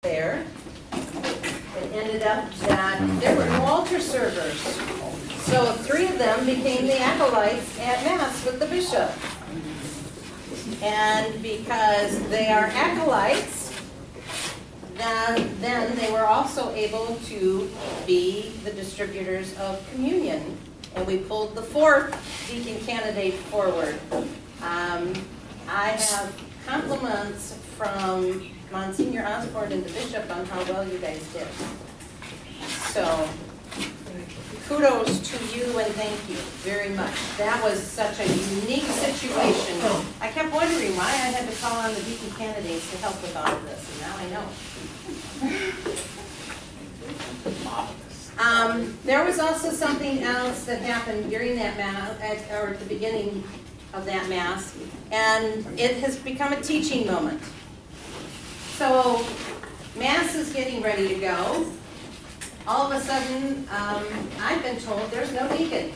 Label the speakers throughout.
Speaker 1: there. It ended up that there were no altar servers. So 3 of them became the acolytes at Mass with the bishop. And because they are acolytes, then they were also able to be the distributors of communion. And we pulled the 4th deacon candidate forward. I have compliments from Monsignor Osborne and the bishop on how well you guys did. So, kudos to you and thank you very much. That was such a unique situation. I kept wondering why I had to call on the deacon candidates to help with all of this, and now I know. There was also something else that happened during that Mass, or at the beginning of that Mass, and it has become a teaching moment. So, Mass is getting ready to go. All of a sudden, I've been told there's no deacon.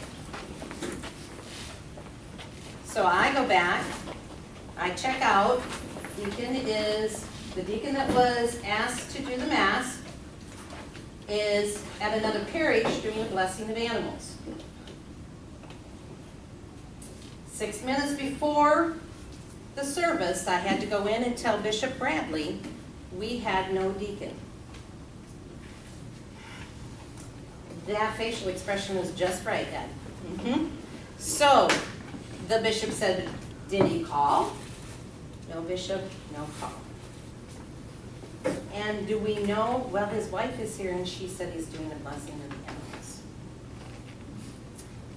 Speaker 1: So I go back, I check out, deacon is, the deacon that was asked to do the Mass is at another parish doing the blessing of animals. 6 minutes before the service, I had to go in and tell Bishop Bradley we had no deacon. That facial expression was just right, Ed. So, the bishop said, did he call? No bishop, no call. And do we know, well, his wife is here and she said he's doing the blessing of the animals.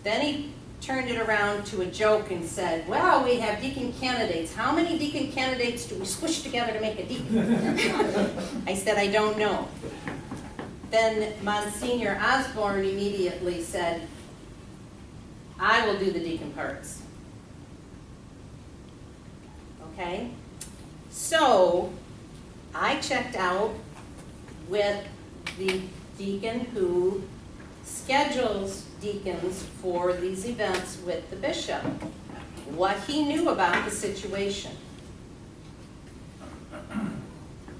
Speaker 1: Then he turned it around to a joke and said, well, we have deacon candidates. How many deacon candidates do we squish together to make a deacon? I said, I don't know. Then Monsignor Osborne immediately said, I will do the deacon parts. Okay? So, I checked out with the deacon who schedules deacons for these events with the bishop, what he knew about the situation.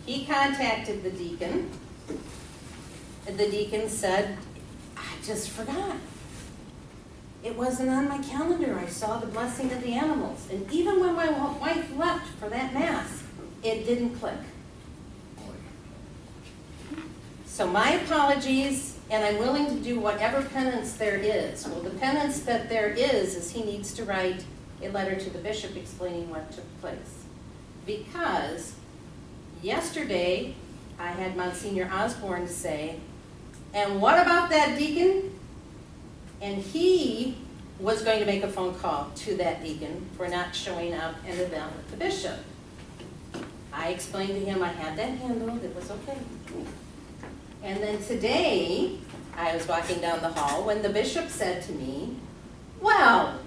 Speaker 1: He contacted the deacon. The deacon said, I just forgot. It wasn't on my calendar. I saw the blessing of the animals. And even when my wife left for that Mass, it didn't click. So my apologies, and I'm willing to do whatever penance there is. Well, the penance that there is he needs to write a letter to the bishop explaining what took place. Because yesterday, I had Monsignor Osborne say, and what about that deacon? And he was going to make a phone call to that deacon for not showing up at an event with the bishop. I explained to him I had that handled, it was okay. And then today, I was walking down the hall when the bishop said to me, well,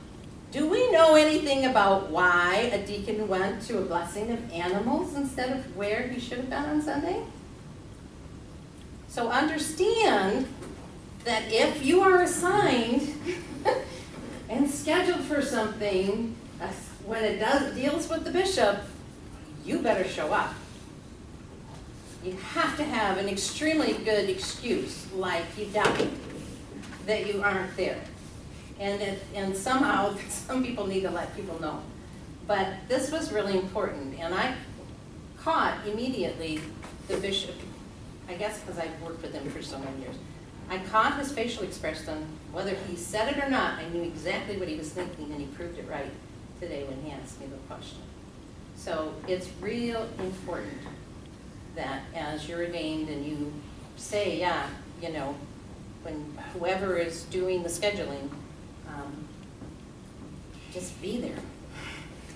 Speaker 1: do we know anything about why a deacon went to a blessing of animals instead of where he should have been on Sunday? So understand that if you are assigned and scheduled for something, when it deals with the bishop, you better show up. You have to have an extremely good excuse, like you doubt that you aren't there. And somehow, some people need to let people know. But this was really important, and I caught immediately the bishop, I guess because I've worked with him for so many years. I caught his facial expression, whether he said it or not, I knew exactly what he was thinking, and he proved it right today when he asked me the question. So it's real important that as you're ordained and you say, yeah, you know, when whoever is doing the scheduling, just be there.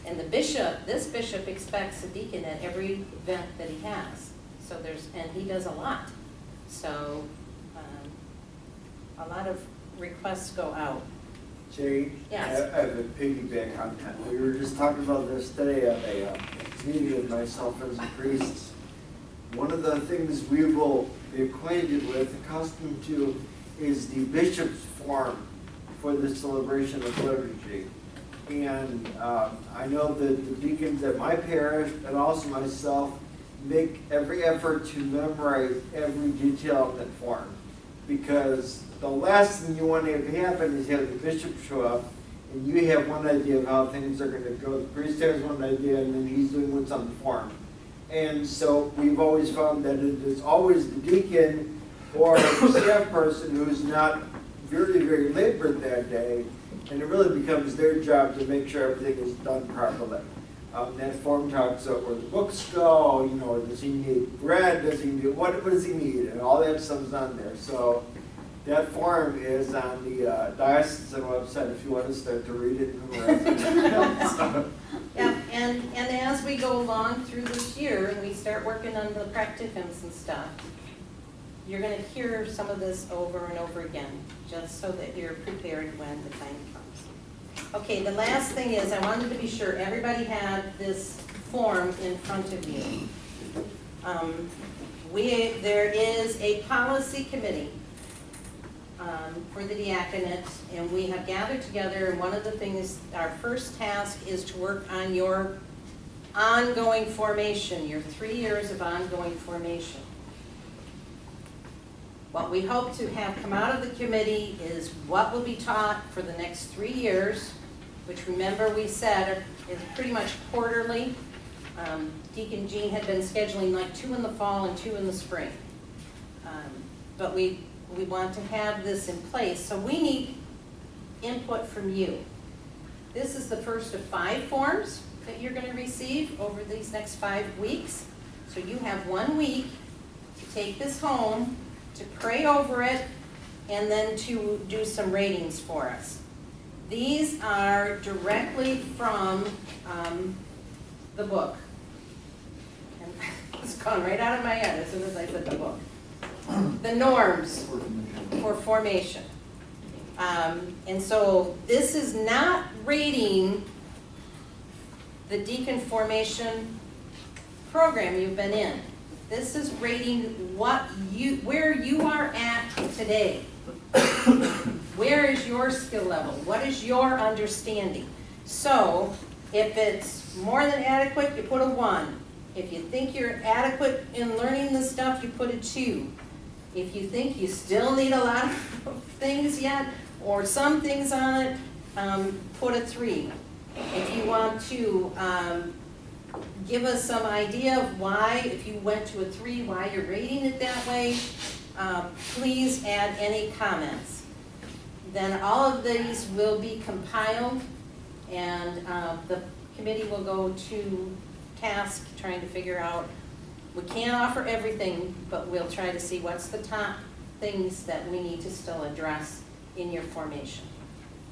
Speaker 1: And the bishop, this bishop expects a deacon at every event that he has. So and he does a lot. So a lot of requests go out.
Speaker 2: Jay,
Speaker 1: yes.
Speaker 2: I have a piggyback on that. We were just talking about this today at a meeting with myself as a priest. One of the things we will be acquainted with, accustomed to, is the bishop's form for the celebration of liturgy. And I know that the deacons at my parish, and also myself, make every effort to memorize every detail of that form. Because the last thing you want to have happen is have the bishop show up and you have one idea of how things are going to go. The priest has one idea and then he's doing what's on the form. And so we've always found that it is always the deacon or the staff person who's not very, very labored that day, and it really becomes their job to make sure everything is done properly. That form talks about where the books go, you know, does he need bread, does he need, what does he need, and all that stuff's on there. So that form is on the diocesan website if you want to start to read it and memorize it.
Speaker 1: Yeah, and as we go along through this year and we start working on the practicums and stuff, you're going to hear some of this over and over again, just so that you're prepared when the time comes. Okay, the last thing is I wanted to be sure everybody had this form in front of you. There is a policy committee for the diaconate, and we have gathered together, and one of the things, our first task is to work on your ongoing formation, your 3 years of ongoing formation. What we hope to have come out of the committee is what will be taught for the next 3 years, which remember we said is pretty much quarterly. Deacon Jean had been scheduling like 2 in the fall and 2 in the spring. But we want to have this in place, so we need input from you. This is the first of 5 forms that you're going to receive over these next 5 weeks. So you have 1 week to take this home, to pray over it, and then to do some ratings for us. These are directly from the book. And it's gone right out of my head as soon as I said the book. The norms for formation. And so this is not rating the deacon formation program you've been in. This is rating where you are at today. Where is your skill level? What is your understanding? So if it's more than adequate, you put a 1. If you think you're adequate in learning this stuff, you put a 2. If you think you still need a lot of things yet, or some things on it, put a 3. If you want to give us some idea of why, if you went to a 3, why you're rating it that way, please add any comments. Then all of these will be compiled, and the committee will go to task trying to figure out. We can't offer everything, but we'll try to see what's the top things that we need to still address in your formation.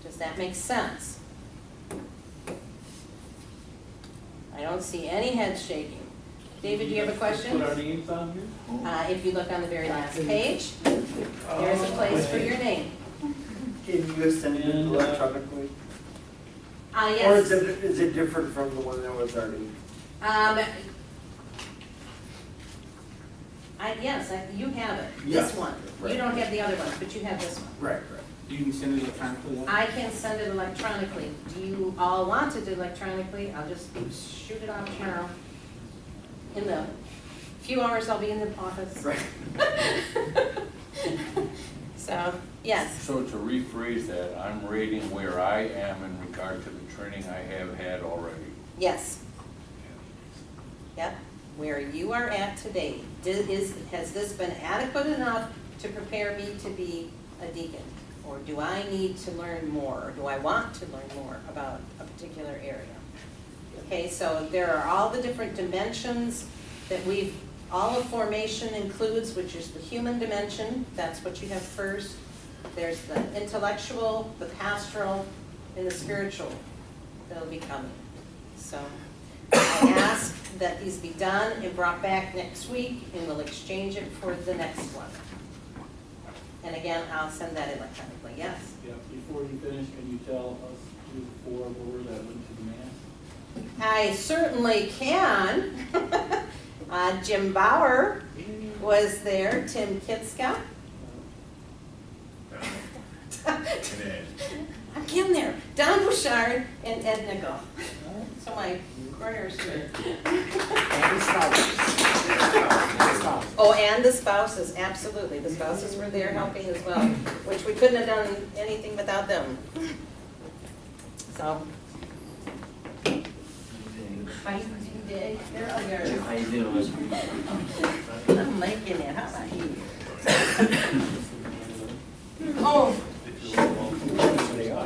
Speaker 1: Does that make sense? I don't see any heads shaking. David, do you have a question?
Speaker 3: Put our names on here?
Speaker 1: If you look on the very last page, there's a place for your name.
Speaker 2: Can you send it electronically?
Speaker 1: Yes.
Speaker 2: Or is it different from the one that was already?
Speaker 1: Yes, you have it,
Speaker 2: Yes,
Speaker 1: this one.
Speaker 2: right.
Speaker 1: You don't have the other ones, but you have this one.
Speaker 2: Right.
Speaker 3: You can send it electronically then?
Speaker 1: I can send it electronically. Do you all want it electronically? I'll just shoot it off tomorrow. In the few hours I'll be in the office.
Speaker 2: Right.
Speaker 1: So, yes.
Speaker 4: So to rephrase that, I'm rating where I am in regard to the training I have had already.
Speaker 1: Yes. Yep. Where you are at today. Has this been adequate enough to prepare me to be a deacon? Or do I need to learn more? Or do I want to learn more about a particular area? Okay, so there are all the different dimensions that all of formation includes, which is the human dimension. That's what you have first. There's the intellectual, the pastoral, and the spiritual that'll be coming. So I ask that these be done and brought back next week, and we'll exchange it for the next one. And again, I'll send that electronically, yes?
Speaker 3: Yeah, before you finish, can you tell us who the 4 were that went to the Mass?
Speaker 1: I certainly can. Jim Bauer was there, Tim Kitska. I'm getting there. Don Bouchard and Ed Nickel. So my corners here.
Speaker 5: Oh, and the spouses, absolutely. The spouses were there helping as well, which we couldn't have done anything without them. So. Fighting day. There I go.
Speaker 6: How you doing?
Speaker 5: I'm making it. How about you? Oh.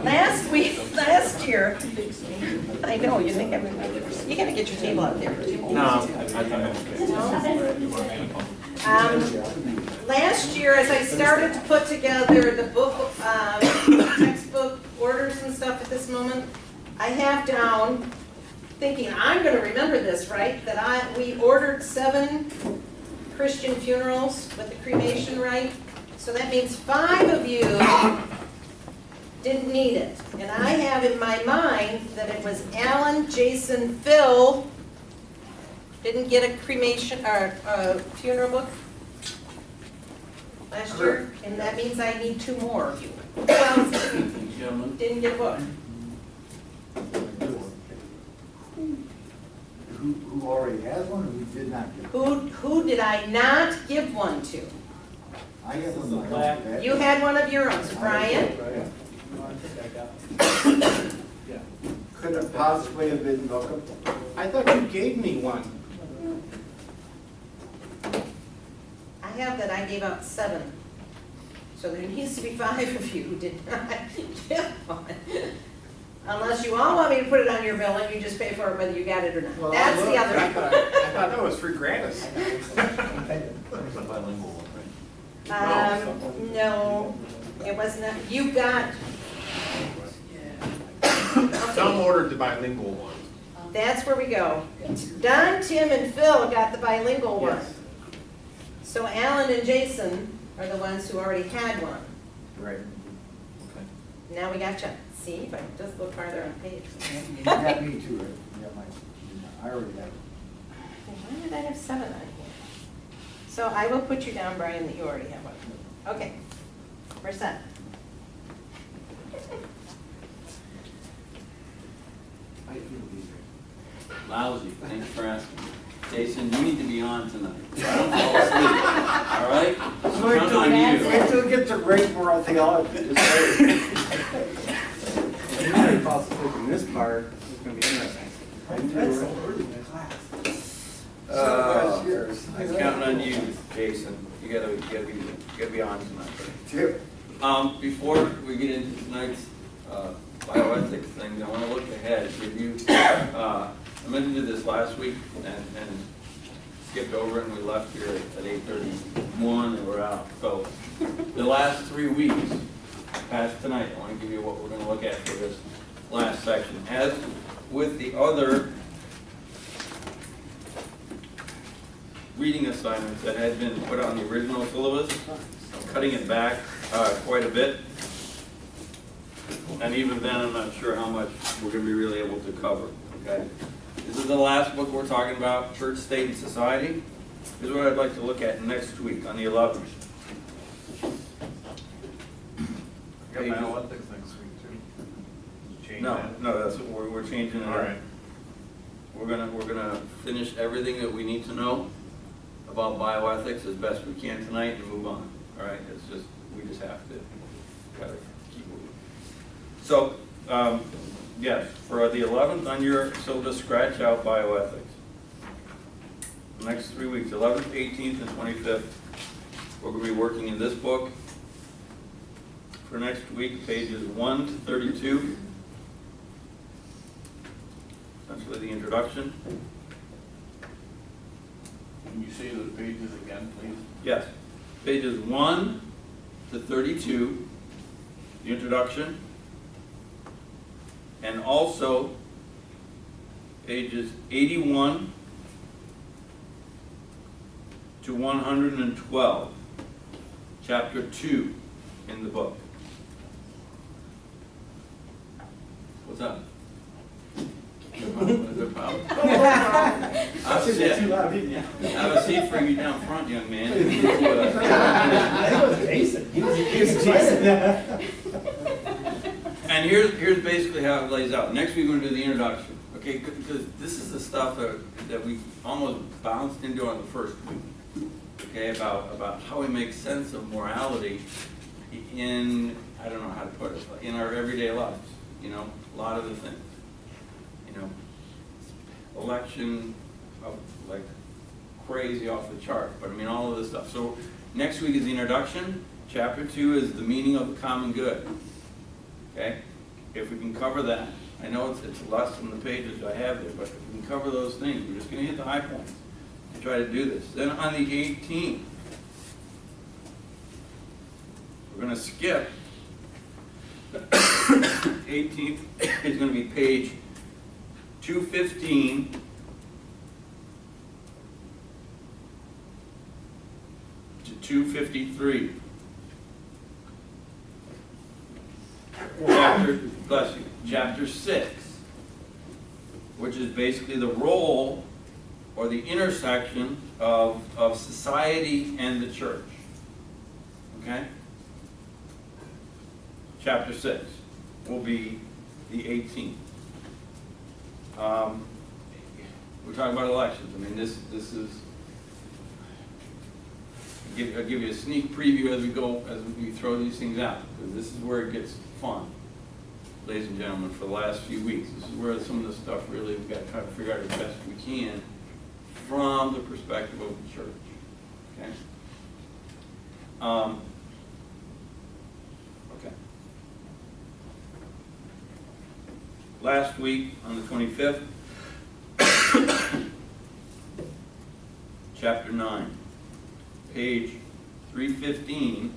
Speaker 5: Last year, I know, you think you gotta get your table out there.
Speaker 6: No,
Speaker 5: Last year, as I started to put together the book, textbook orders and stuff at this moment, I have down, thinking I'm gonna remember this, right, that we ordered 7 Christian funerals with the cremation rite. So that means 5 of you didn't need it. And I have in my mind that it was Alan, Jason, Phil didn't get a cremation or a funeral book last year, and that means I need 2 more of you.
Speaker 6: gentlemen.
Speaker 5: Didn't get a book.
Speaker 7: Who already has one, or who did not get one?
Speaker 5: Who did I not give one to?
Speaker 7: I have
Speaker 3: This is
Speaker 7: one.
Speaker 3: a black-
Speaker 5: You had one of your own, so Brian.
Speaker 3: No, I think I got it. Yeah.
Speaker 2: Could it possibly have been Malcolm?
Speaker 8: I thought you gave me one.
Speaker 5: I have that I gave out 7. So there needs to be 5 of you who did not get one. Unless you all want me to put it on your bill and you just pay for it whether you got it or not.
Speaker 8: Well,
Speaker 5: That's the
Speaker 8: look,
Speaker 5: other.
Speaker 8: I thought that was free gratis.
Speaker 5: No, it was not, you got,
Speaker 8: Some ordered the bilingual one.
Speaker 5: that's where we go. Don, Tim, and Phil got the bilingual one.
Speaker 8: Yes.
Speaker 5: So Alan and Jason are the ones who already had one.
Speaker 7: Right.
Speaker 5: Now we got you. See, if I can just look farther on the page.
Speaker 7: You got me too, right? You got mine. I already have it.
Speaker 5: Why did I have 7 on here? So I will put you down, Brian, that you already have one. Okay, we're set.
Speaker 7: I feel easier.
Speaker 6: Lousy, thanks for asking. Jason, you need to be on tonight. I don't fall asleep, all right?
Speaker 2: So wait
Speaker 6: Count
Speaker 2: till,
Speaker 6: on you.
Speaker 2: wait till we get to break more, I think I'll have to just say.
Speaker 8: You might fall asleep in this part. It's gonna be interesting.
Speaker 7: That's so early in the class.
Speaker 2: That's yours.
Speaker 6: I'm counting on you, Jason. You gotta be on tonight.
Speaker 2: Two.
Speaker 6: Before we get into tonight's bioethics thing, I want to look ahead. Give you, I meant to do this last week and skipped over it, and we left here at 8:31 and we're out. So the last 3 weeks, past tonight, I want to give you what we're going to look at for this last section. As with the other reading assignments that had been put on the original syllabus, I'm cutting it back quite a bit. And even then, I'm not sure how much we're going to be really able to cover, okay? This is the last book we're talking about, Church, State, and Society. This is what I'd like to look at next week on the 11th.
Speaker 8: Got bioethics next week too. Change
Speaker 6: No,
Speaker 8: that.
Speaker 6: no, that's what we're changing it
Speaker 8: All
Speaker 6: up.
Speaker 8: right.
Speaker 6: We're gonna finish everything that we need to know about bioethics as best we can tonight and move on. All right, it's just, we just have to gotta keep moving. So, yes, for the 11th on your syllabus, scratch out bioethics. The next 3 weeks, 11th, 18th, and 25th, we're gonna be working in this book. For next week, pages 1 to 32. Essentially the introduction.
Speaker 4: Can you say those pages again, please?
Speaker 6: Yes, pages 1 to 32, the introduction, and also pages 81 to 112, chapter 2 in the book. What's up? Is there a problem? Have a seat for you down front, young man.
Speaker 7: I think it was Jason. He was Jason.
Speaker 6: And here's basically how it lays out. Next week we're going to do the introduction, Okay, because this is the stuff that we almost bounced into on the first week. Okay, about how we make sense of morality in, I don't know how to put it, in our everyday lives. You know, a lot of the things. You know, election, like crazy off the chart, but I mean all of this stuff. So next week is the introduction. Chapter 2 is the meaning of the common good. Okay, if we can cover that. I know it's less than the pages I have there, but if we can cover those things, we're just going to hit the high points and try to do this. Then on the 18th, we're going to skip. 18th is going to be page 215 to 253. Chapter 6, which is basically the role or the intersection of society and the church. Okay? Chapter 6 will be the 18th. We're talking about elections. I mean, this is. I'll give you a sneak preview as we throw these things out, because this is where it gets fun, ladies and gentlemen. For the last few weeks, this is where some of the stuff really we've got to try to figure out as best we can from the perspective of the church. Okay. Okay. Last week on the 25th, chapter 9. Page 315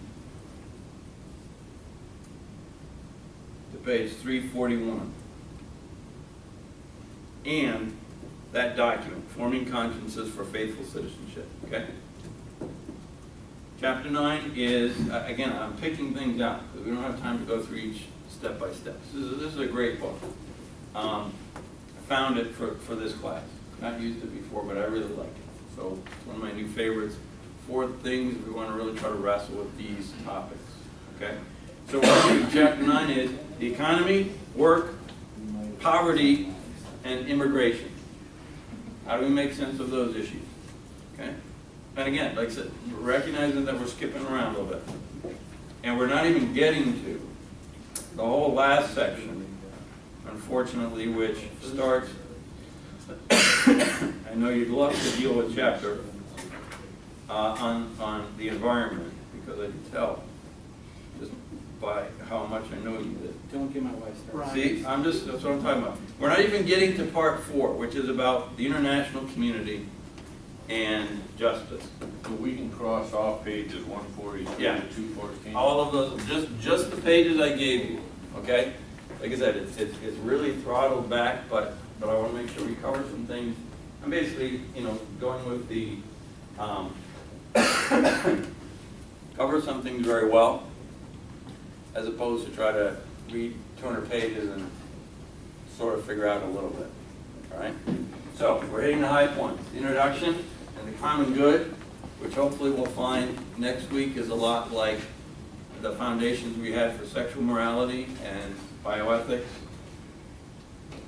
Speaker 6: to page 341. And that document, Forming Consciences for Faithful Citizenship. Okay? Chapter 9 is, again, I'm picking things out because we don't have time to go through each step by step. This is a great book. I found it for this class. Not used it before, but I really like it. So it's one of my new favorites. 4 things we want to really try to wrestle with these topics. Okay? So chapter 9 is the economy, work, poverty, and immigration. How do we make sense of those issues? Okay? And again, like I said, recognizing that we're skipping around a little bit. And we're not even getting to the whole last section, unfortunately, which starts, I know you'd love to deal with chapter on the environment, because I can tell just by how much I know you did.
Speaker 3: Don't get my wife started.
Speaker 6: See, that's what I'm talking about. We're not even getting to part 4, which is about the international community and justice.
Speaker 4: So we can cross off pages 142
Speaker 6: Yeah.
Speaker 4: to 214.
Speaker 6: All of those, just the pages I gave you, okay? Like I said, it's really throttled back, but I want to make sure we cover some things. I'm basically, going with the cover some things very well, as opposed to try to read 200 pages and sort of figure out a little bit. All right. So we're hitting the high points: the introduction and the common good, which hopefully we'll find next week is a lot like the foundations we had for sexual morality and bioethics.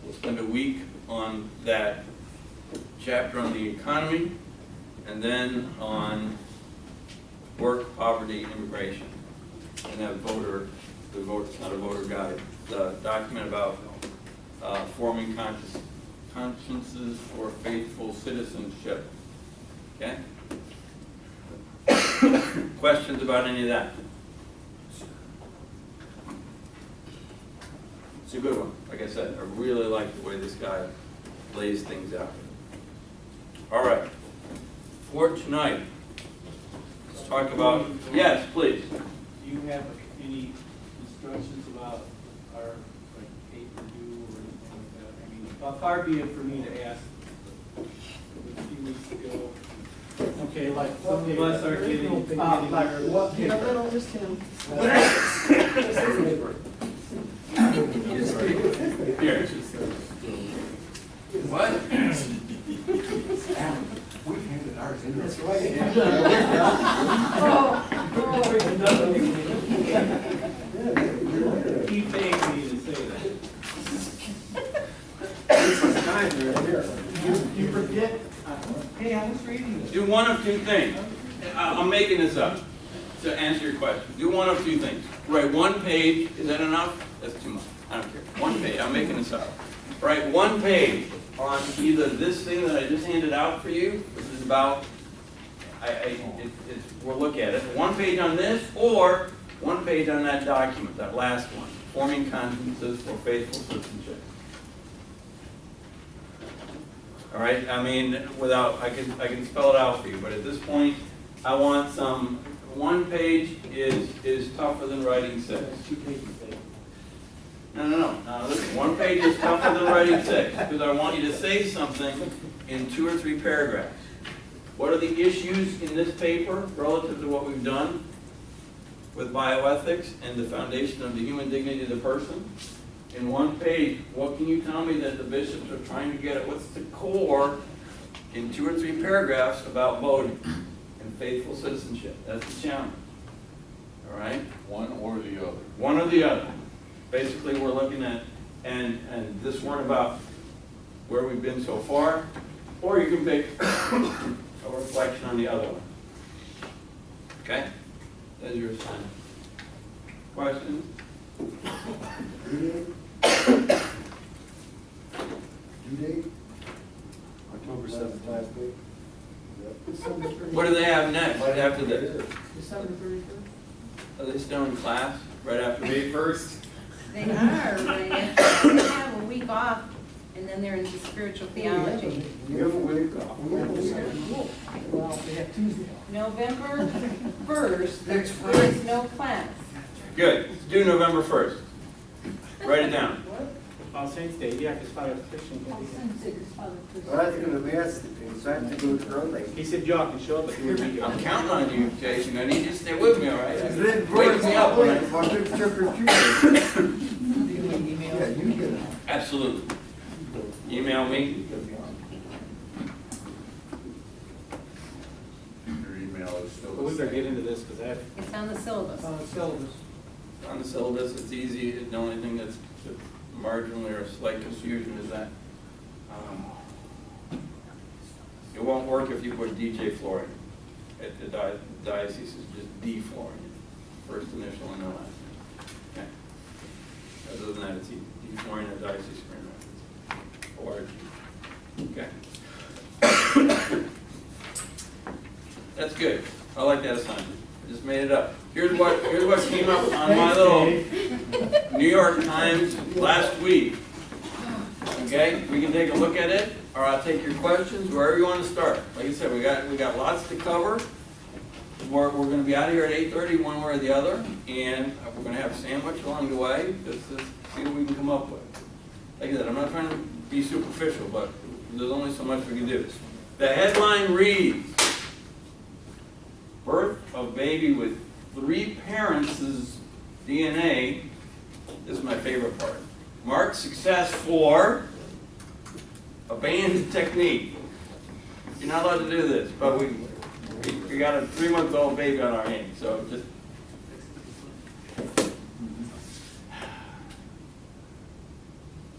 Speaker 6: We'll spend a week on that chapter on the economy, and then on work, poverty, immigration, and that it's not a voter guide, the document about forming consciences for faithful citizenship. Okay? Questions about any of that? It's a good one. Like I said, I really like the way this guy lays things out. All right. For tonight, let's talk about, yes, please.
Speaker 3: Do you have any instructions about our pay-per-view or anything like that? I mean, far be it for me to ask a few weeks ago. Okay, like some of us are getting.
Speaker 8: Like what? You know, that on this Tim.
Speaker 6: Here. What?
Speaker 8: We handed ours in. That's right.
Speaker 3: He paid me to say that.
Speaker 8: This is
Speaker 6: one of two things. I'm making this up to answer your question. Do one of two things. Write one page, is that enough? That's too much, I don't care. One page, I'm making this up. Write one page on either this thing that I just handed out for you, which is about, we'll look at it. One page on this, or one page on that document, that last one, forming consciences for faithful citizenship. All right, I mean, without, I can spell it out for you, but at this point, I want some, one page is tougher than writing 6.
Speaker 3: 2 pages, Dave.
Speaker 6: No, listen, one page is tougher than writing 6, because I want you to say something in 2 or 3 paragraphs. What are the issues in this paper relative to what we've done with bioethics and the foundation of the human dignity of the person? In one page, what can you tell me that the bishops are trying to get at? What's the core in 2 or 3 paragraphs about voting and faithful citizenship? That's the challenge. All right?
Speaker 4: One or the other.
Speaker 6: One or the other. Basically, we're looking at, and this one about where we've been so far, or you can pick a reflection on the other one. Okay? That's your assignment. Questions?
Speaker 2: Due date?
Speaker 8: October
Speaker 2: Last week.
Speaker 6: What do they have next after this?
Speaker 3: December 31st?
Speaker 6: Are they still in class right after this?
Speaker 8: May 1st.
Speaker 1: They are, right? They have a week off, and then they're into spiritual theology.
Speaker 2: We have a week off.
Speaker 3: Well, they have Tuesday off.
Speaker 1: November 1st, there is no class.
Speaker 6: Good. It's due November 1st. Write it down.
Speaker 3: All Saints Day, yeah, because Father Christian can be here.
Speaker 2: Well, I think of the mass thing, so I have to go early.
Speaker 3: He said y'all can show up, but he would be here.
Speaker 6: I'm counting on you, Jason. I need you to stay with me, all right?
Speaker 2: Then
Speaker 6: Wake me up when I...
Speaker 2: if I took trick or treat.
Speaker 3: Email.
Speaker 2: Yeah, you get it.
Speaker 6: Absolutely. Email me.
Speaker 4: Your email is still
Speaker 3: But we
Speaker 4: the
Speaker 3: better get
Speaker 4: same.
Speaker 3: into this, because that,
Speaker 1: It's on the syllabus.
Speaker 3: on the syllabus.
Speaker 6: On the syllabus, it's easy. The only thing that's marginally or slight confusion is that it won't work if you put DJ Florian. At the diocese is just D Florian, first initial and the last. Okay. Other than that, it's D Florian at Diocese of Grand Rapids. Okay. That's good. I like that assignment. I just made it up. Here's what came up on my little New York Times last week. Okay, we can take a look at it, or I'll take your questions wherever you want to start. Like I said, we got lots to cover. We're going to be out of here at 8:30, one way or the other, and we're going to have a sandwich along the way just to see what we can come up with. Like I said, I'm not trying to be superficial, but there's only so much we can do. The headline reads, "Birth of baby with 3 parents' DNA." This is my favorite part. Marks success for abandoned technique. You're not allowed to do this, but we got a 3-month-old baby on our hands, so just.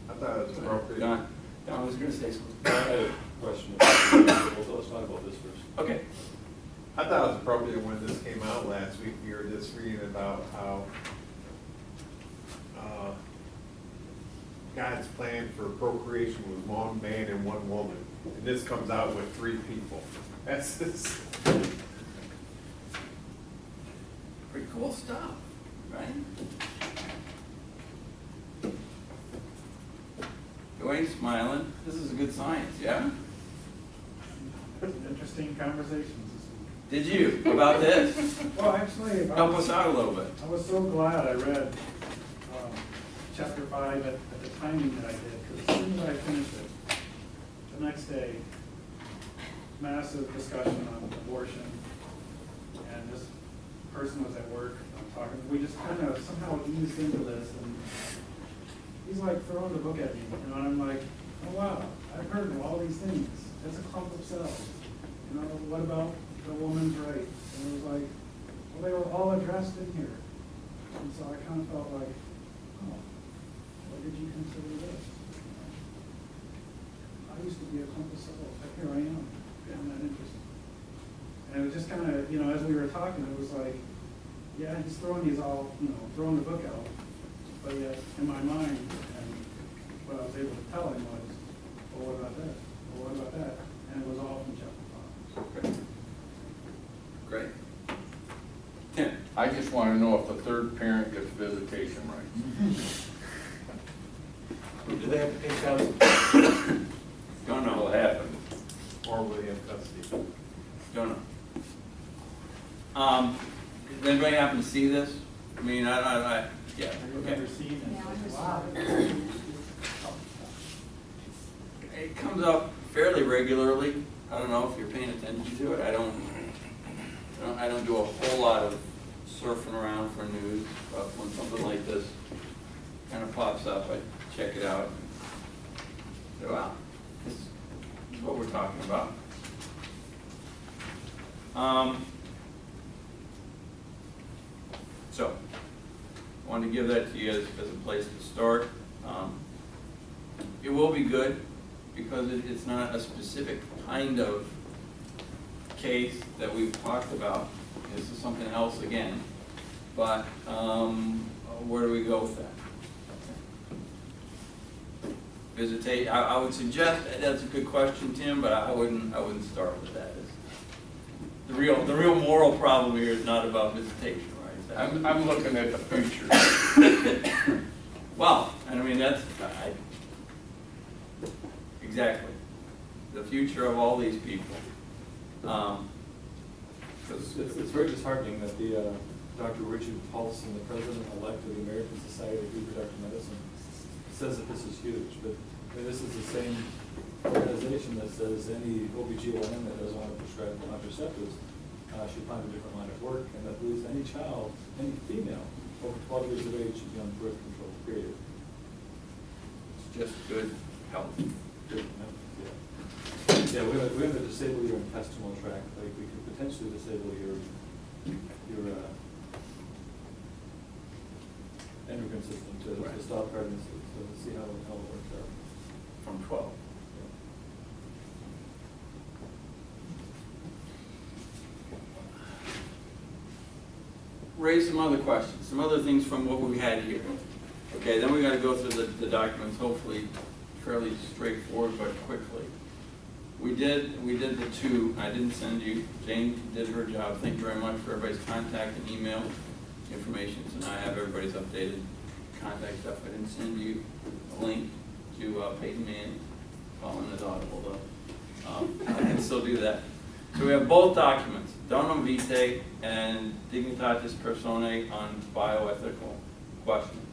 Speaker 9: I thought it was appropriate.
Speaker 6: Don was going to say something.
Speaker 9: I had a question. Well, let's talk about this first.
Speaker 6: Okay.
Speaker 9: I thought it was appropriate when this came out last week, we were just reading about how God's plan for procreation was 1 man and 1 woman. And this comes out with 3 people. That's this.
Speaker 6: Pretty cool stuff, right? Dwayne's smiling. This is a good science, yeah?
Speaker 10: Interesting conversations this week.
Speaker 6: Did you, about this?
Speaker 10: Well, actually,
Speaker 6: Help us out a little bit.
Speaker 10: I was so glad I read chapter 5 at the timing that I did, because as soon as I finished it, the next day, massive discussion on abortion, and this person was at work talking. We just kind of somehow eased into this, and he's like throwing the book at me, and I'm like, oh wow, I've heard of all these things. That's a clump of cells. You know, what about the woman's right? And it was like, well, they were all addressed in here. And so I kind of felt like, oh, what did you consider this? I used to be a clump of cells, but here I am. Isn't that interesting? And it was just kind of, you know, as we were talking, it was like, yeah, he's throwing these all, you know, throwing the book out. But yet, in my mind, and what I was able to tell him was, well, what about this? Well, what about that? And it was all from chapter 5.
Speaker 6: Okay. Great. Tim?
Speaker 4: I just want to know if the third parent gets visitation rights.
Speaker 7: Do they have to pay child support?
Speaker 6: Don't know.
Speaker 4: Will happen.
Speaker 9: Or will they have custody?
Speaker 6: Don't know. Does anybody happen to see this? I mean, yeah,
Speaker 10: I
Speaker 6: okay.
Speaker 10: remember seeing it. Wow.
Speaker 6: It comes up fairly regularly. I don't know if you're paying attention to it. I don't do a whole lot of surfing around for news, but when something like this kind of pops up, I check it out. So, wow, this is what we're talking about. So, I wanted to give that to you as a place to start. It will be good because it's not a specific kind of case that we've talked about. This is something else again. But where do we go with that? Visitate. I would suggest that's a good question, Tim, but I wouldn't start with that. The real moral problem here is not about visitation, right?
Speaker 4: I'm looking at the future.
Speaker 6: Well, I mean exactly the future of all these people.
Speaker 11: It's very disheartening that the Dr. Richard Paulson, the president-elect of the American Society of Reproductive Medicine, says that this is huge. But this is the same organization that says any OBGYN that doesn't want to prescribe contraceptives should find a different line of work, and that believes any child, any female over 12 years of age should be on birth control, period.
Speaker 6: It's just good health.
Speaker 11: Good, yeah, we're going to disable your intestinal tract, like we could potentially disable your endocrine system to stop pregnancy. So let's see how it works out.
Speaker 6: From 12. Raise some other questions, some other things from what we had here. Okay, then we got to go through the documents, hopefully fairly straightforward but quickly. We did the two. I didn't send you. Jane did her job. Thank you very much for everybody's contact and email information. So now I have everybody's updated contact stuff. I didn't send you a link to Peyton Manning, calling it audible though. I can still do that. So we have both documents, Donum Vitae and Dignitatis Personae on bioethical questions.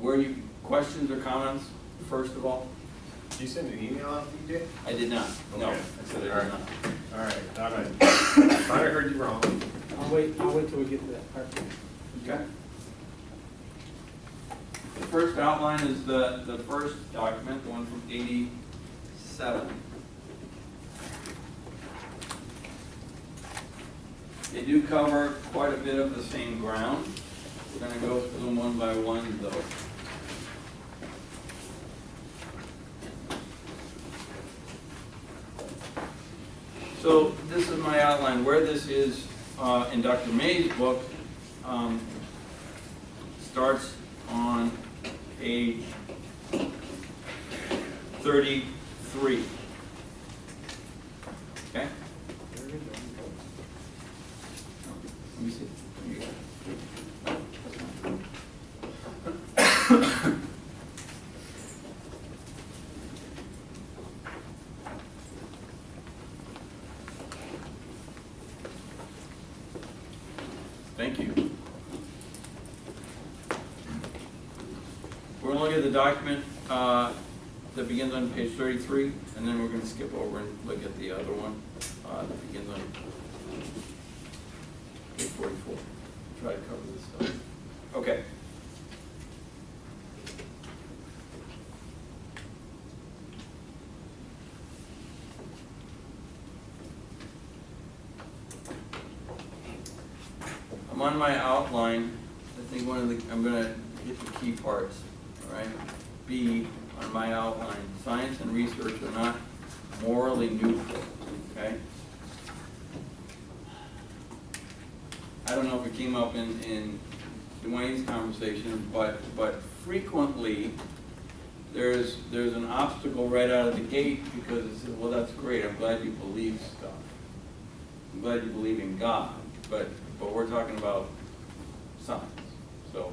Speaker 6: Were you questions or comments, first of all?
Speaker 9: Did you send an email out, DJ?
Speaker 6: I did not. No,
Speaker 9: Okay.
Speaker 6: I said I did not.
Speaker 9: All right, thought I heard you wrong.
Speaker 8: I'll wait till we get to that part.
Speaker 6: Okay. The first outline is the first document, the one from '87. They do cover quite a bit of the same ground. We're going to go through them one by one, though. So this is my outline. Where this is in Dr. May's book starts on page 33. Okay? Let me see. Thank you. We're going to look at the document that begins on page 33, and then we're going to skip over and look at the other one that begins on page 44. Try to cover this stuff. Okay. I'm on my outline. I think I'm going to hit the key parts. All right. B on my outline. Science and research are not morally neutral. Okay. I don't know if it came up in Dwayne's conversation, but frequently, there's an obstacle right out of the gate because it says, well, that's great, I'm glad you believe stuff. I'm glad you believe in God, but we're talking about science. So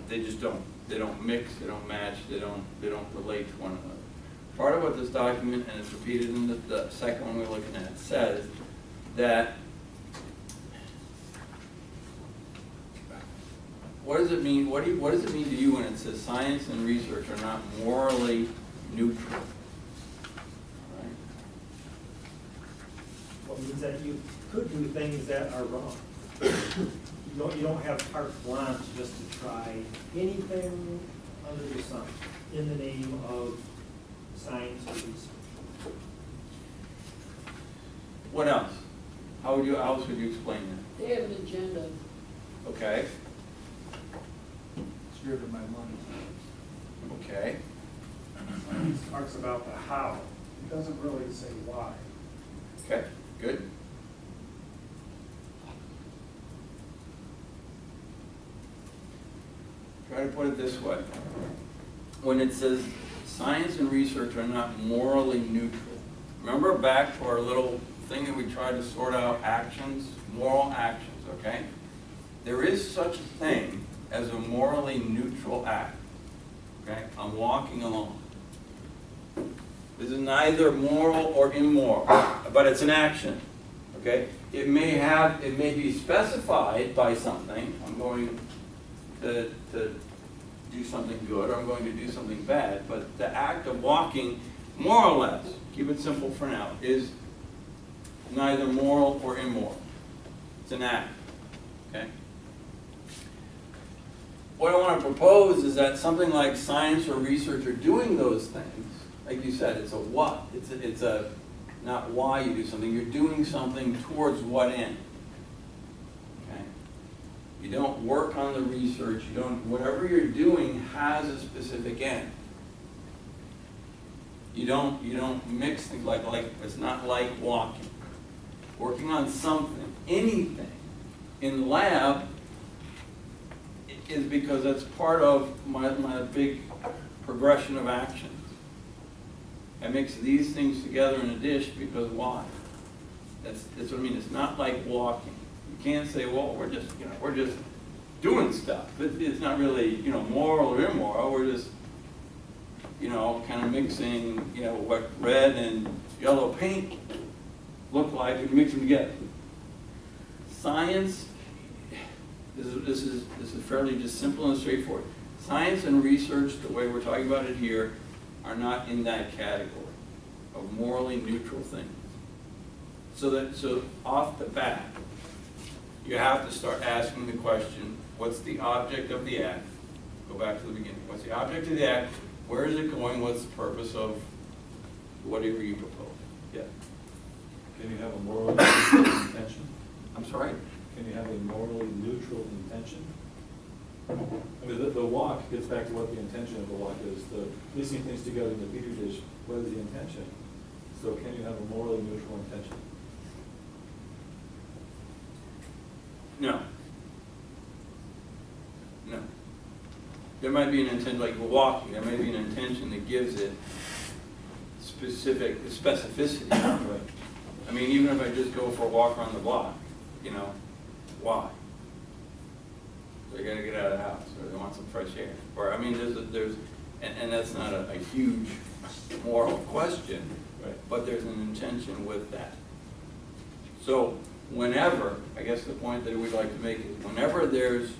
Speaker 6: they just don't mix, they don't match, they don't relate to one another. Part of what this document, and it's repeated in the second one we're looking at, says that what does it mean? What does it mean to you when it says science and research are not morally neutral? All right.
Speaker 7: Well, it means that you could do things that are wrong. You don't have carte blanche just to try anything under the sun in the name of science or research.
Speaker 6: What else? How else would you explain that?
Speaker 12: They have an agenda.
Speaker 6: Okay.
Speaker 10: It's driven by money.
Speaker 6: Okay.
Speaker 10: It talks about the how. It doesn't really say why.
Speaker 6: Okay. Good. Try to put it this way. When it says science and research are not morally neutral, remember back to our little thing that we tried to sort out actions, moral actions, okay? There is such a thing as a morally neutral act, okay? I'm walking along. This is neither moral or immoral, but it's an action, okay? It may be specified by something. I'm going to do something good, or I'm going to do something bad, but the act of walking, more or less, keep it simple for now, is neither moral or immoral. It's an act, okay? What I want to propose is that something like science or research are doing those things, like you said, it's a what, it's a not why you do something, you're doing something towards what end. You don't work on the research, whatever you're doing has a specific end. You don't mix things like it's not like walking. Working on something, anything, in the lab is because that's part of my big progression of actions. I mix these things together in a dish because why? That's what I mean, it's not like walking. You can't say, well, we're just doing stuff. It's not really, moral or immoral. We're just, kind of mixing, what red and yellow paint look like and mix them together. Science, this is fairly just simple and straightforward. Science and research, the way we're talking about it here, are not in that category of morally neutral things. So off the bat, you have to start asking the question, what's the object of the act? Go back to the beginning. What's the object of the act? Where is it going? What's the purpose of whatever you propose? Yeah.
Speaker 11: Can you have a morally neutral intention?
Speaker 6: I'm sorry?
Speaker 11: Can you have a morally neutral intention? I mean, the walk gets back to what the intention of the walk is. The piecing things together in the petri dish, what is the intention? So can you have a morally neutral intention?
Speaker 6: No. No. There might be an intent, like walking, there may be an intention that gives it specificity. Right? I mean, even if I just go for a walk around the block, why? So I gotta get out of the house, or I want some fresh air. Or, I mean, and that's not a huge moral question, right? But there's an intention with that. So, whenever, I guess the point that we'd like to make is whenever there's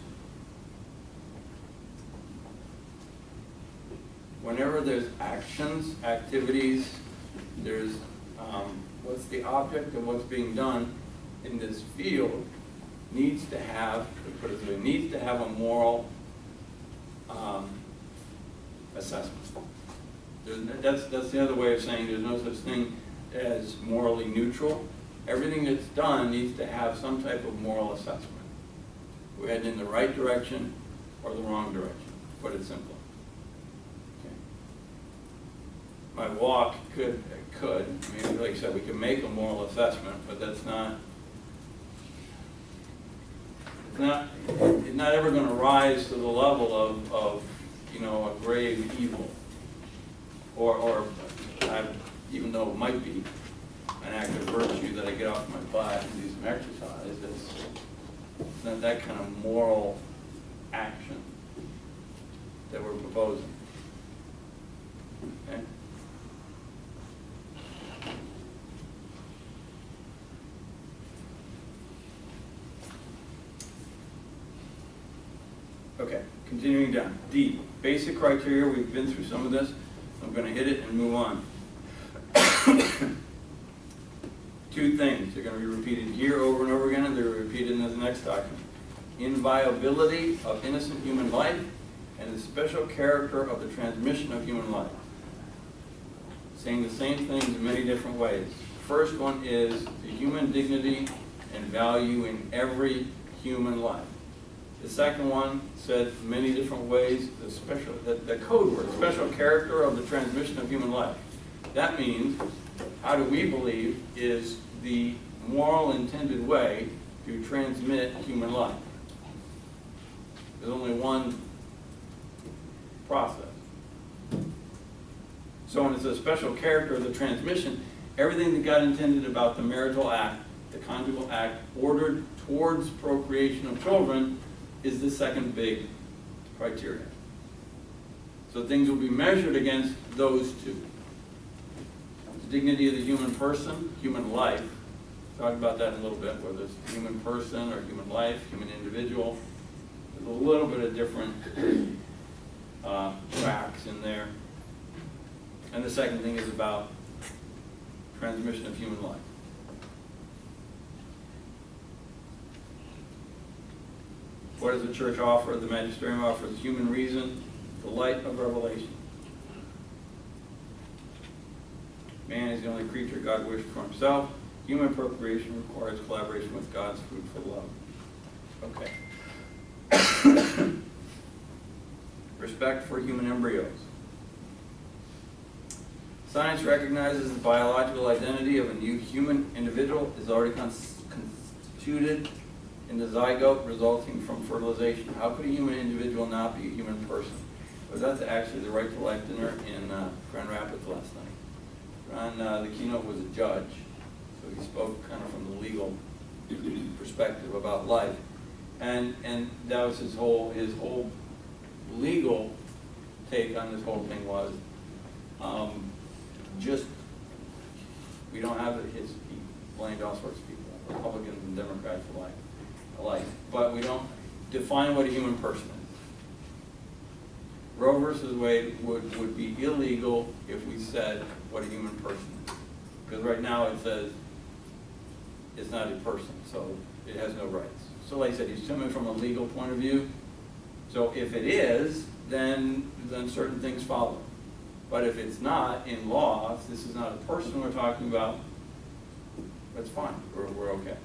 Speaker 6: actions, activities, there's what's the object of what's being done in this field needs to have a moral assessment. That's the other way of saying there's no such thing as morally neutral. Everything that's done needs to have some type of moral assessment. We're heading in the right direction or the wrong direction, to put it simply. Okay. My walk could, I mean, like I said, we can make a moral assessment, but that's not not ever gonna rise to the level of, you know, a grave evil. Or, even though it might be an act of virtue that I get off my butt and do some exercise, it's not that kind of moral action that we're proposing. Okay? Okay, continuing down. D, basic criteria. We've been through some of this. I'm going to hit it and move on. Two things. They're going to be repeated here over and over again, and they're repeated in the next document. Inviolability of innocent human life and the special character of the transmission of human life. Saying the same things in many different ways. The first one is the human dignity and value in every human life. The second one said many different ways, the code word, special character of the transmission of human life. That means, how do we believe is the moral intended way to transmit human life? There's only one process. So when it's a special character of the transmission, everything that God intended about the marital act, the conjugal act, ordered towards procreation of children, is the second big criteria. So things will be measured against those two. The dignity of the human person, human life. Talk about that in a little bit, whether it's human person or human life, human individual. There's a little bit of different tracks in there. And the second thing is about transmission of human life. What does the church offer? The magisterium offers human reason, the light of revelation. Man is the only creature God wished for himself. Human procreation requires collaboration with God's fruitful love. Okay. Respect for human embryos. Science recognizes the biological identity of a new human individual is already constituted in the zygote resulting from fertilization. How could a human individual not be a human person? Was that actually the Right to Life dinner in Grand Rapids last night? The keynote was a judge, so he spoke kind of from the legal perspective about life, and that was his whole legal take on this whole thing was just we don't have it. He blamed all sorts of people, Republicans and Democrats alike, but we don't define what a human person is. Roe versus Wade would be illegal if we said what a human person is. Because right now it says it's not a person, so it has no rights. So like I said, he's coming from a legal point of view. So if it is, then certain things follow. But if it's not in law, if this is not a person we're talking about, that's fine, we're okay.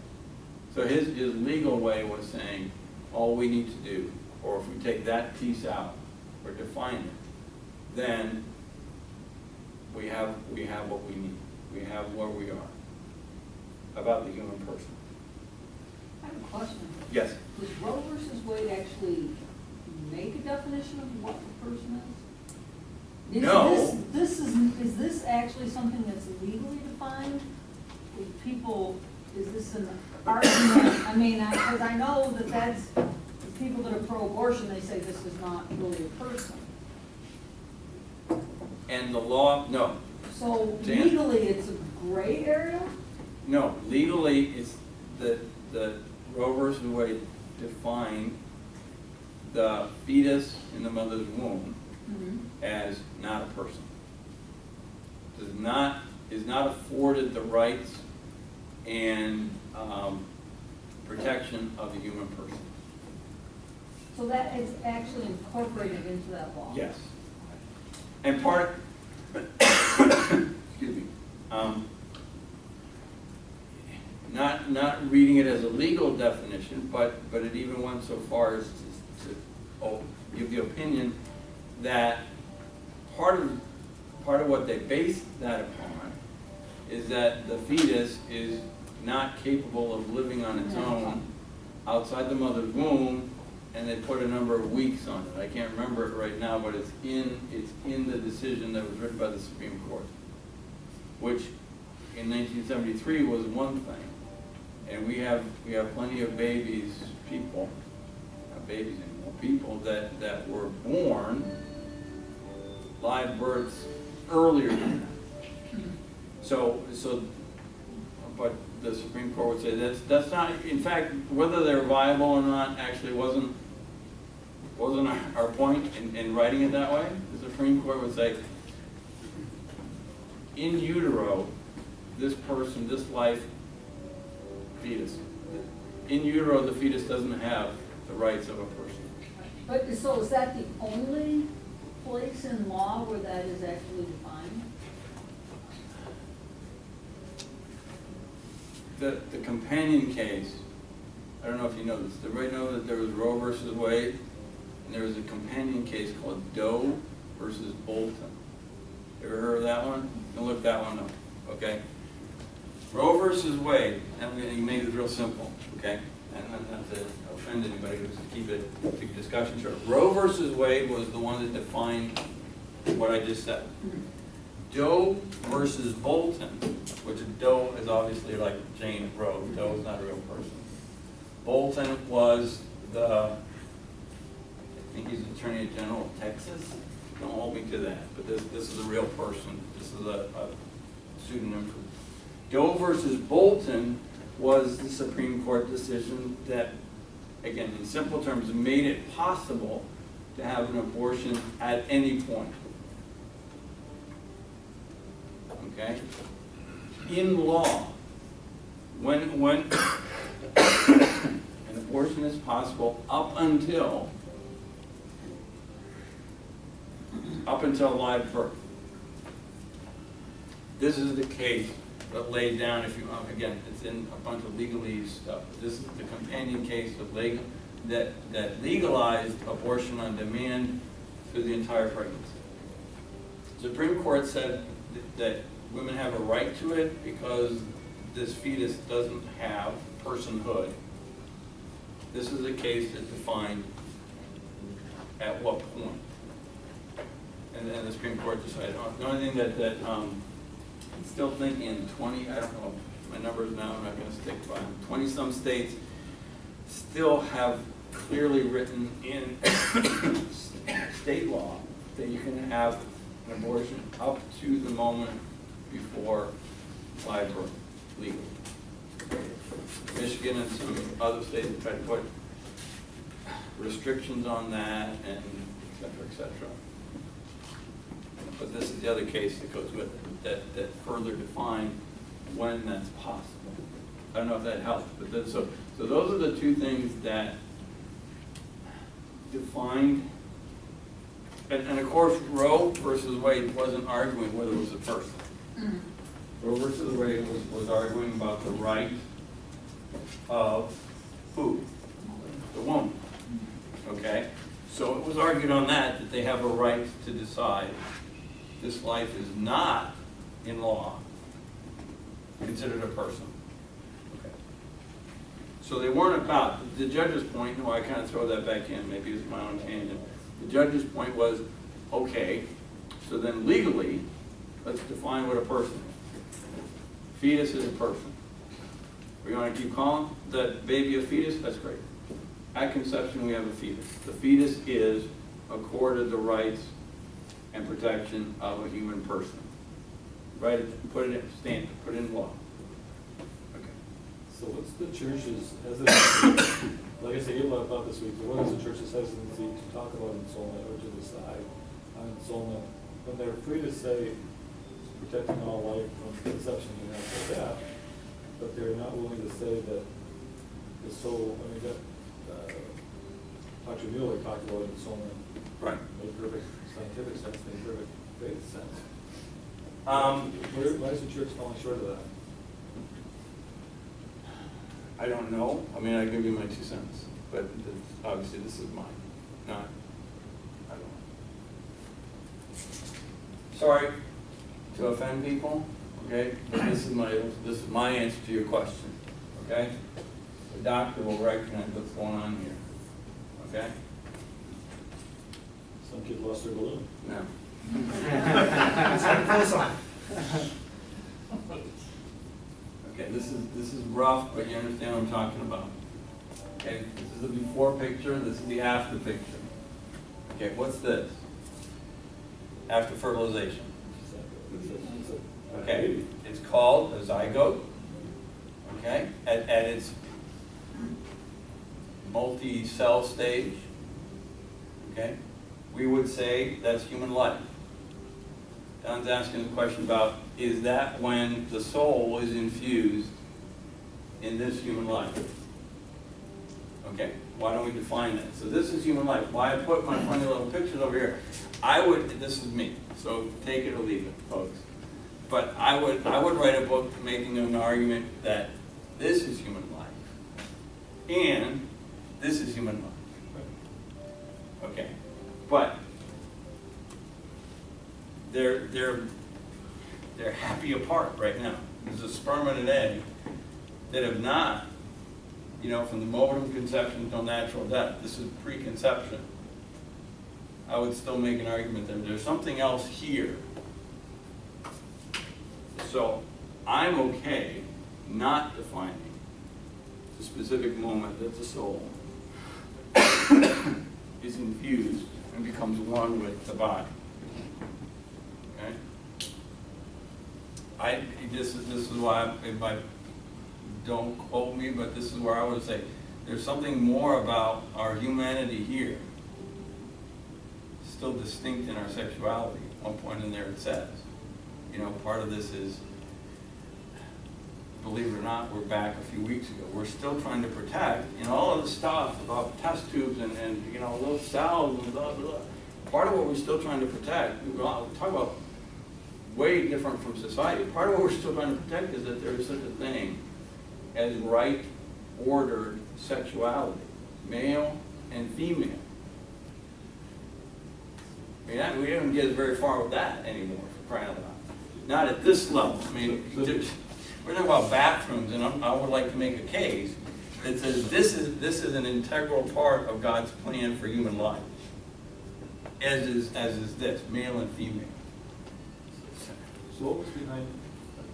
Speaker 6: So his legal way was saying, all we need to do, or if we take that piece out, or define it, then we have what we need. We have where we are about the human person.
Speaker 12: I have a question.
Speaker 6: Yes?
Speaker 12: Does Roe versus Wade actually make a definition of what the person is?
Speaker 6: No.
Speaker 12: Is this actually something that's legally defined? Is this an argument? I mean, because I know that's people that are pro-abortion, they say this is not really a person.
Speaker 6: And the law, no.
Speaker 12: So legally, it's a gray area?
Speaker 6: No, legally, it's the Roe versus Wade defined the fetus in the mother's womb as not a person. Is not afforded the rights and protection of the human person.
Speaker 12: So that is actually incorporated into that law?
Speaker 6: Yes. And part, excuse me, not reading it as a legal definition, but it even went so far as to give the opinion that part of what they based that upon is that the fetus is not capable of living on its own outside the mother's womb, and they put a number of weeks on it. I can't remember it right now, but it's in the decision that was written by the Supreme Court, which in 1973 was one thing. And we have plenty of babies, people, not babies anymore, people that were born live births earlier than that. So, but the Supreme Court would say that's not, in fact, whether they're viable or not actually wasn't our point in writing it that way. The Supreme Court would say, in utero, this person, this life, fetus, in utero, the fetus doesn't have the rights of a person.
Speaker 12: But, so is that the only place in law where that is actually defined?
Speaker 6: The companion case, I don't know if you know this, does everybody know that there was Roe versus Wade, and there was a companion case called Doe versus Bolton. Ever heard of that one? You can look that one up, okay? Roe versus Wade, and I'm going to make this real simple, okay? And not to offend anybody, just to keep it the discussion short. Roe versus Wade was the one that defined what I just said. Doe versus Bolton, which Doe is obviously like Jane Roe. Doe is not a real person. Bolton was I think he's Attorney General of Texas. Don't hold me to that, but this is a real person. This is a pseudonym for Doe versus Bolton was the Supreme Court decision that, again, in simple terms, made it possible to have an abortion at any point. Okay? In law, when an abortion is possible up until live birth. This is the case that laid down, if you, again, it's in a bunch of legalese stuff. This is the companion case of that legalized abortion on demand through the entire pregnancy. The Supreme Court said that women have a right to it because this fetus doesn't have personhood. This is a case that defined at what point. And then the Supreme Court decided, the only thing that I'm still thinking in 20, I don't know, my numbers now, I'm not going to stick by them. 20-some states still have clearly written in state law that you can have an abortion up to the moment before live birth, legally. Michigan and some other states have tried to put restrictions on that, and et cetera, et cetera. But this is the other case that goes with it, that further define when that's possible. I don't know if that helps, but so those are the two things that defined, and of course Roe versus Wade wasn't arguing whether it was a person. Roe versus Wade was arguing about the right of food, the woman, okay? So it was argued on that they have a right to decide this life is not, in law, considered a person. Okay. So they weren't about, the judge's point, no, I kind of throw that back in, maybe it's my own tangent. The judge's point was, okay, so then legally, let's define what a person is. Fetus is a person. We want to keep calling that baby a fetus? That's great. At conception, we have a fetus. The fetus is accorded the rights and protection of a human person. Write it, put it in, stand, put it in law. Okay.
Speaker 11: So what's the church's like I said, you have about this week, but what is the church's hesitancy to talk about ensoulment or to decide on ensoulment when they're free to say protecting all life from conception and after death, but they're not willing to say that the soul, I mean, Dr. Mueller talked about ensoulment.
Speaker 6: Right.
Speaker 11: Made perfect scientific sense, made perfect faith sense. Why is the church falling short of that?
Speaker 6: I don't know. I mean, I give you my 2 cents, but obviously this is mine, not, I don't know. Sorry to offend people, okay? But this is my answer to your question, okay?
Speaker 11: So
Speaker 6: the doctor will recognize what's going on here, okay?
Speaker 11: Some kid lost their balloon.
Speaker 6: No. Okay, this is rough, but you understand what I'm talking about. Okay, this is the before picture, this is the after picture. Okay, what's this? After fertilization. Okay, it's called a zygote, okay, at its multi-cell stage, okay? We would say that's human life. Don's asking the question about, is that when the soul is infused in this human life? Okay, why don't we define that? So this is human life. Why I put my funny little pictures over here? This is me, so take it or leave it, folks. But I would write a book making an argument that this is human life, and this is human life. Okay, but they're happy apart right now. There's a sperm and an egg that have not, from the moment of conception until natural death. This is preconception. I would still make an argument that there's something else here. So I'm okay not defining the specific moment that the soul is infused and becomes one with the body. Okay? This is why, if I don't quote me, but this is where I would say there's something more about our humanity here, still distinct in our sexuality. At one point in there it says, part of this is, believe it or not, we're back a few weeks ago. We're still trying to protect, all of the stuff about test tubes and those cells and blah, blah, blah. Part of what we're still trying to protect, we talk about way different from society. Part of what we're still trying to protect is that there is such a thing as right ordered sexuality, male and female. We don't get very far with that anymore, for crying out loud. Not at this level. We're talking about bathrooms, and I would like to make a case that says this is an integral part of God's plan for human life, as is this, male and female.
Speaker 11: So what was behind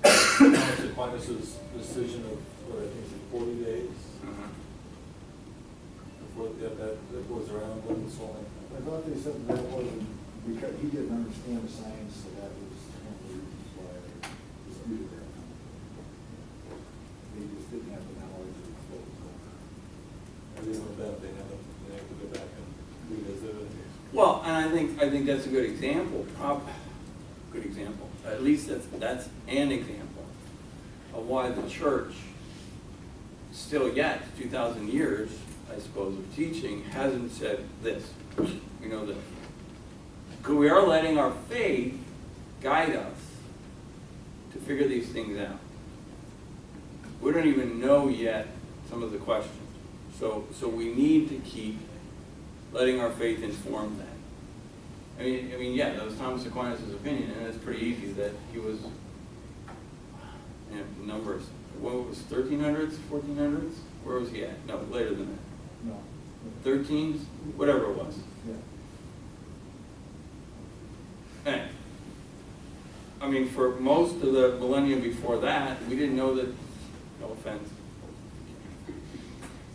Speaker 11: Thomas Aquinas' decision of, what I think, 40 days? Before that was around when the soul.
Speaker 13: I thought they said that wasn't, because he didn't understand the science, so that was one of the reasons why they disputed that. They just didn't have the knowledge of what was going on.
Speaker 11: I didn't know that they have to go back and revisit it.
Speaker 6: Well, and I think that's a good example. Good example. At least that's an example of why the church, still yet 2,000 years, I suppose, of teaching, hasn't said this. We know this. Because we are letting our faith guide us to figure these things out. We don't even know yet some of the questions. So we need to keep letting our faith inform that. I mean, yeah, that was Thomas Aquinas' opinion, and it's pretty easy that he was, numbers, what was 1300s, 1400s? Where was he at? No, later than that.
Speaker 13: No.
Speaker 6: 13s? Whatever it was.
Speaker 13: Yeah.
Speaker 6: Anyway, I mean, for most of the millennium before that, we didn't know that, no offense,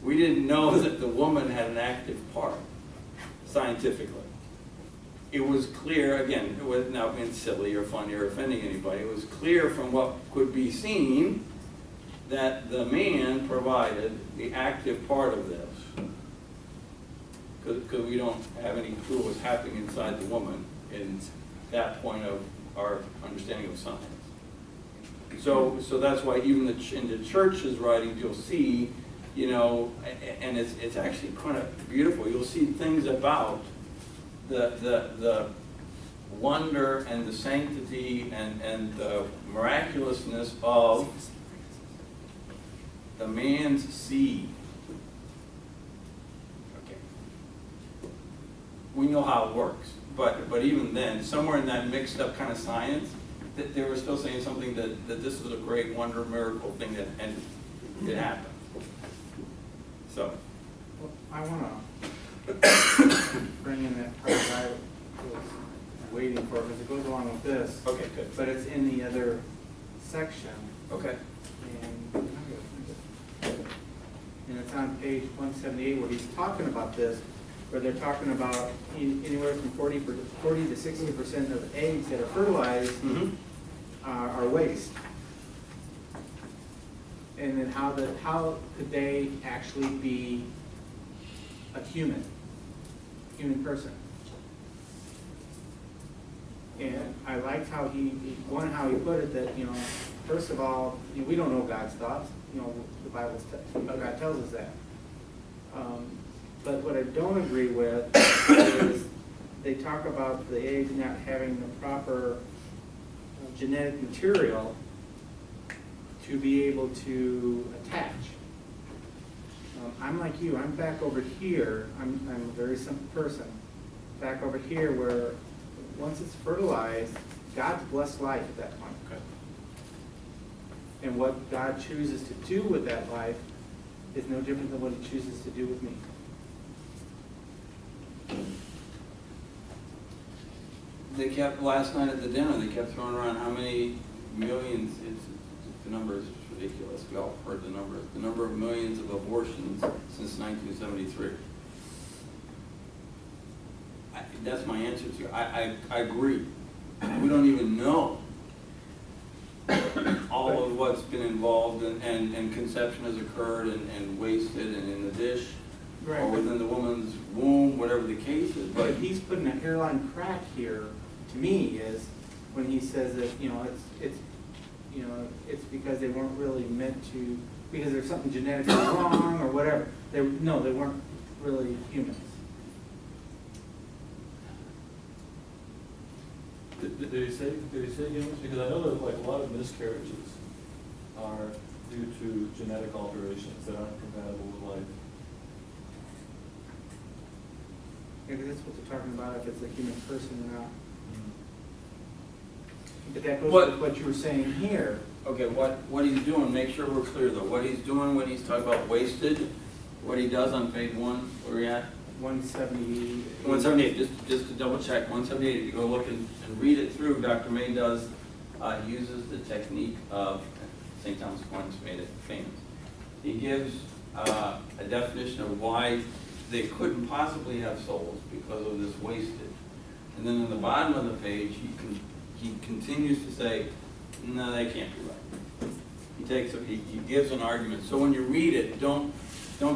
Speaker 6: we didn't know that the woman had an active part, scientifically. It was clear, again, it was not being silly or funny or offending anybody, it was clear from what could be seen that the man provided the active part of this. Because we don't have any clue what's happening inside the woman in that point of our understanding of science. So that's why even in the church's writings, you'll see, and it's actually kind of beautiful. You'll see things about the wonder and the sanctity and the miraculousness of the man's seed. Okay. We know how it works, but even then, somewhere in that mixed up kind of science, that they were still saying something that this was a great wonder miracle thing and it happened. So,
Speaker 8: Well, I wanna bring in that part that I was waiting for, because it goes along with this,
Speaker 6: okay, good.
Speaker 8: but it's in the other section,
Speaker 6: Okay.
Speaker 8: and it's on page 178 where he's talking about this, where they're talking about anywhere from 40 to 60% of eggs that are fertilized
Speaker 6: Mm-hmm.
Speaker 8: are waste. And then how could they actually be a human person? And I liked how how he put it, that, first of all, we don't know God's thoughts, the Bible, God tells us that. But what I don't agree with is they talk about the eggs not having the proper genetic material to be able to attach. I'm like you, I'm back over here, I'm a very simple person, back over here where once it's fertilized, God's blessed life at that point.
Speaker 6: Okay.
Speaker 8: And what God chooses to do with that life is no different than what he chooses to do with me.
Speaker 6: They kept, last night at the dinner, they kept throwing around how many millions, the number is ridiculous, we all heard the number of millions of abortions since 1973. That's my answer to you. I agree. We don't even know all of what's been involved and conception has occurred and wasted and in the dish or within the woman's womb, whatever the case is.
Speaker 8: But he's putting a hairline crack here, to me, is when he says that, it's because they weren't really meant to, because there's something genetically wrong or whatever. They weren't really humans.
Speaker 11: Did he say humans? Because I know that like a lot of miscarriages are due to genetic alterations that aren't compatible with life.
Speaker 8: Yeah, because that's what they're talking about, if it's a human person or not. But that goes with what you were saying here.
Speaker 6: Okay, what he's doing, make sure we're clear though. What he's doing when he's talking about wasted, what he does on page 1, where are we at?
Speaker 8: 178.
Speaker 6: 178, just to double check, 178, if you go look and read it through, Dr. May does, uses the technique of, St. Thomas Aquinas made it famous. He gives a definition of why they couldn't possibly have souls because of this wasted. And then in the bottom of the page, he continues to say, no, they can't be right. He gives an argument. So when you read it, don't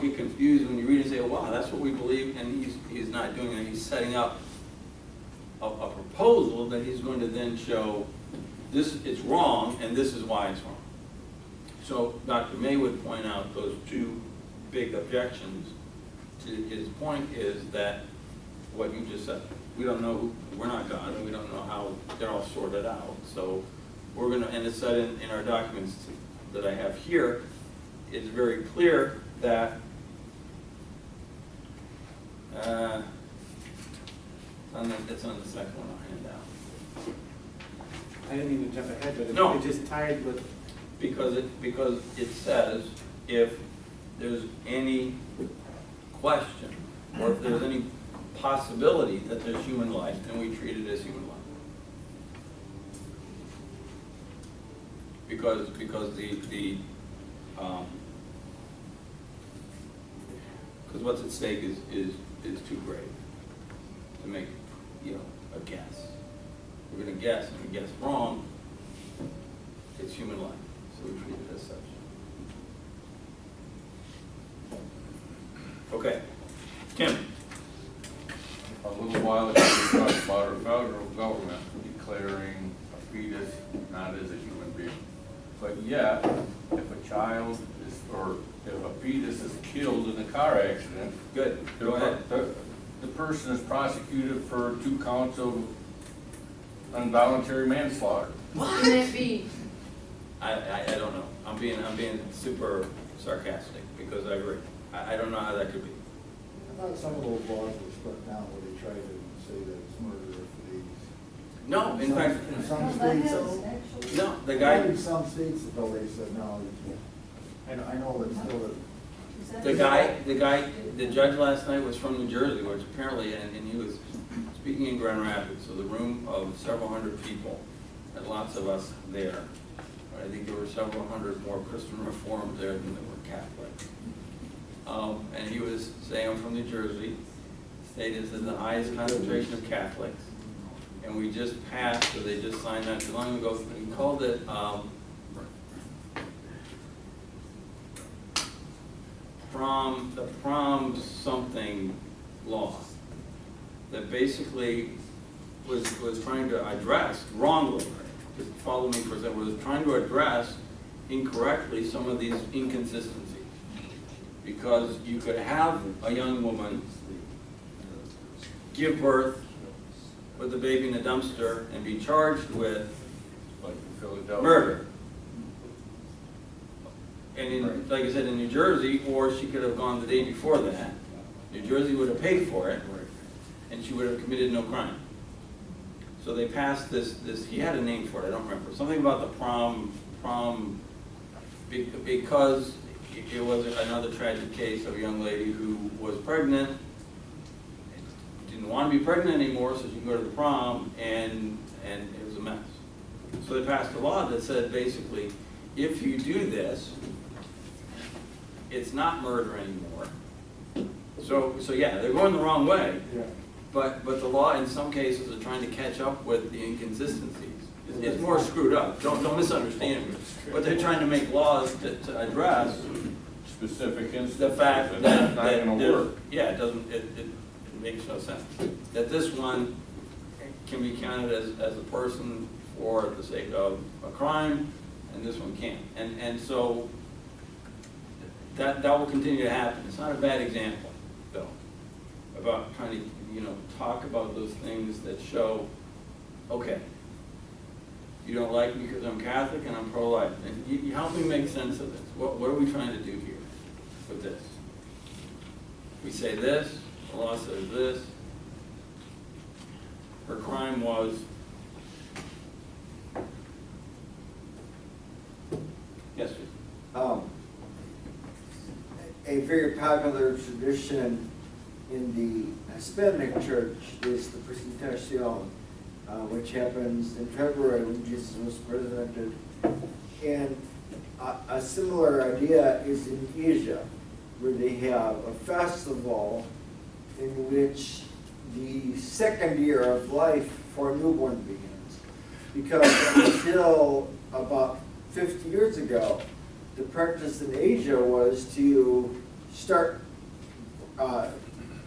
Speaker 6: get confused when you read it and say, oh, wow, that's what we believe, and he's not doing it. He's setting up a proposal that he's going to then show this it's wrong and this is why it's wrong. So Dr. May would point out those two big objections to his point is that what you just said. We don't know, we're not God, and we don't know how they're all sorted out. So we're going to, and it's said in our documents that I have here, it's very clear that it's on the second one I'll hand out.
Speaker 8: I didn't mean to jump ahead, but
Speaker 6: No.
Speaker 8: it just tied with.
Speaker 6: Because it says if there's any question or if there's any possibility that there's human life, then we treat it as human life. Because what's at stake is too grave to make a guess. We're going to guess, and we guess wrong. It's human life, so we treat it as such. Okay, Tim.
Speaker 4: A little while ago, we talked about our federal government declaring a fetus not as a human being. But yet, if a child is, or if a fetus is killed in a car accident,
Speaker 6: Good, go ahead.
Speaker 4: The person is prosecuted for 2 counts of involuntary manslaughter.
Speaker 1: What can that be?
Speaker 6: I don't know. I'm being super sarcastic because I agree. I don't know how that could be.
Speaker 13: I thought some of those laws were struck down where they tried to say that it's murder if they.
Speaker 6: No, in fact,
Speaker 13: In some states,
Speaker 6: no, the guy.
Speaker 13: In some states, though, they said, no, you can't. I know that still,
Speaker 12: Is that-
Speaker 6: The judge last night was from New Jersey, which apparently, and he was speaking in Grand Rapids, so the room of several hundred people, and lots of us there. I think there were several hundred more Christian Reformed there than there were Catholics. And he was saying, I'm from New Jersey, the state is in the highest concentration of Catholics. And we just passed, or they just signed not too long ago, he called it, the prom something law that basically was trying to address wrongly, just follow me for a second, was trying to address incorrectly some of these inconsistencies. Because you could have a young woman give birth with the baby in a dumpster and be charged with
Speaker 4: Like in Philadelphia.
Speaker 6: murder. And in, like I said, in New Jersey, or she could have gone the day before that. New Jersey would have paid for it, and she would have committed no crime. So they passed this, he had a name for it, I don't remember, something about the prom, because it was another tragic case of a young lady who was pregnant, didn't want to be pregnant anymore, so she could go to the prom, and it was a mess. So they passed a law that said basically, if you do this, it's not murder anymore. So yeah, they're going the wrong way.
Speaker 13: Yeah.
Speaker 6: But the law in some cases are trying to catch up with the inconsistencies. It's more screwed up. Don't misunderstand me. But they're trying to make laws to address
Speaker 4: Specific instances.
Speaker 6: the fact
Speaker 4: and
Speaker 6: that,
Speaker 4: that's not gonna work.
Speaker 6: yeah, it doesn't, it makes no sense. That this one can be counted as a person for the sake of a crime, and this one can't. And so that will continue to happen. It's not a bad example, though, about trying to, talk about those things that show, okay, you don't like me because I'm Catholic and I'm pro-life. And you help me make sense of this. What are we trying to do here with this? We say this, the law says this. Her crime was, yes, sir.
Speaker 2: A very popular tradition in the Hispanic church is the Presentación, which happens in February when Jesus was presented. And a similar idea is in Asia, where they have a festival in which the second year of life for a newborn begins. Because until about 50 years ago, the practice in Asia was to start the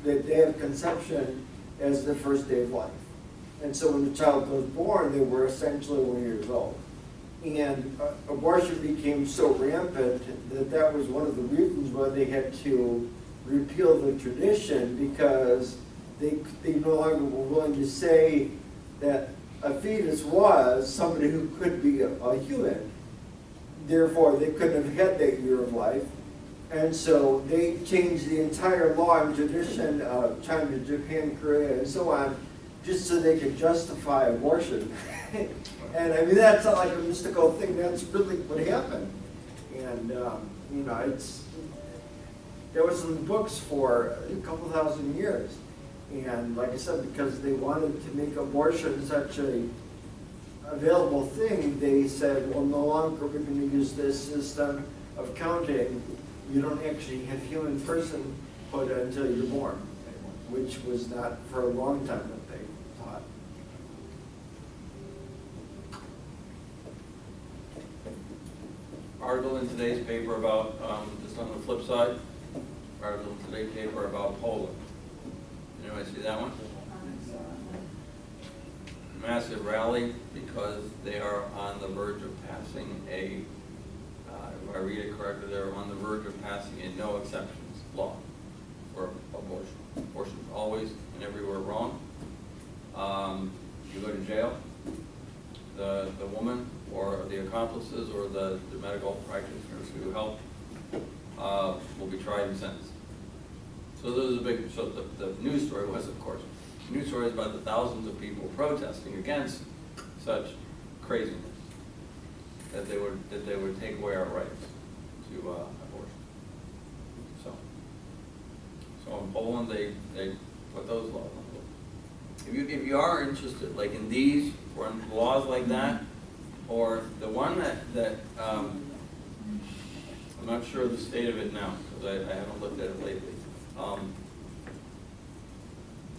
Speaker 2: day of conception as the first day of life. And so when the child was born, they were essentially 1 year old. And abortion became so rampant that was one of the reasons why they had to repeal the tradition, because they no longer were willing to say that a fetus was somebody who could be a human. Therefore, they couldn't have had that year of life. And so they changed the entire law and tradition of China, Japan, Korea, and so on, just so they could justify abortion. And I mean, that's not like a mystical thing, that's really what happened. And, there was in the books for a couple thousand years. And like I said, because they wanted to make abortion such a available thing, they said, well, no longer we're going to use this system of counting. You don't actually have human personhood until you're born, which was not for a long time what they thought.
Speaker 6: Article in today's paper about, just on the flip side, article in today's paper about Poland. Anybody see that one? Massive rally because they are on the verge of passing a, if I read it correctly, they're on the verge of passing a no exceptions law for abortion. Abortion is always and everywhere wrong. You go to jail, the woman or the accomplices or the medical practitioners who help will be tried and sentenced. So those are big, so the news story was, of course, the news story is about the thousands of people protesting against such craziness, that they would take away our rights to abortion. So in Poland, they put those laws on the books. If you are interested, like in these, or in laws like that, or the one that I'm not sure of the state of it now, because I haven't looked at it lately.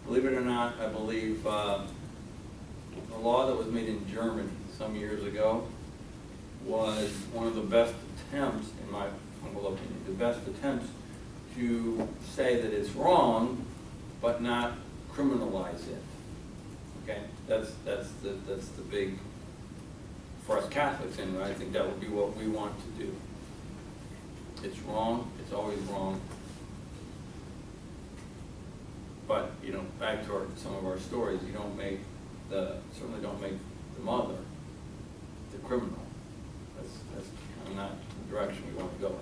Speaker 6: Believe it or not, I believe a law that was made in Germany some years ago was one of the best attempts, in my humble opinion, the best attempts to say that it's wrong, but not criminalize it. Okay, that's the big, for us Catholics anyway, I think that would be what we want to do. It's wrong, it's always wrong. But, you know, back to some of our stories, you don't make certainly don't make the mother the criminal. That's kind of not the direction we want to go in.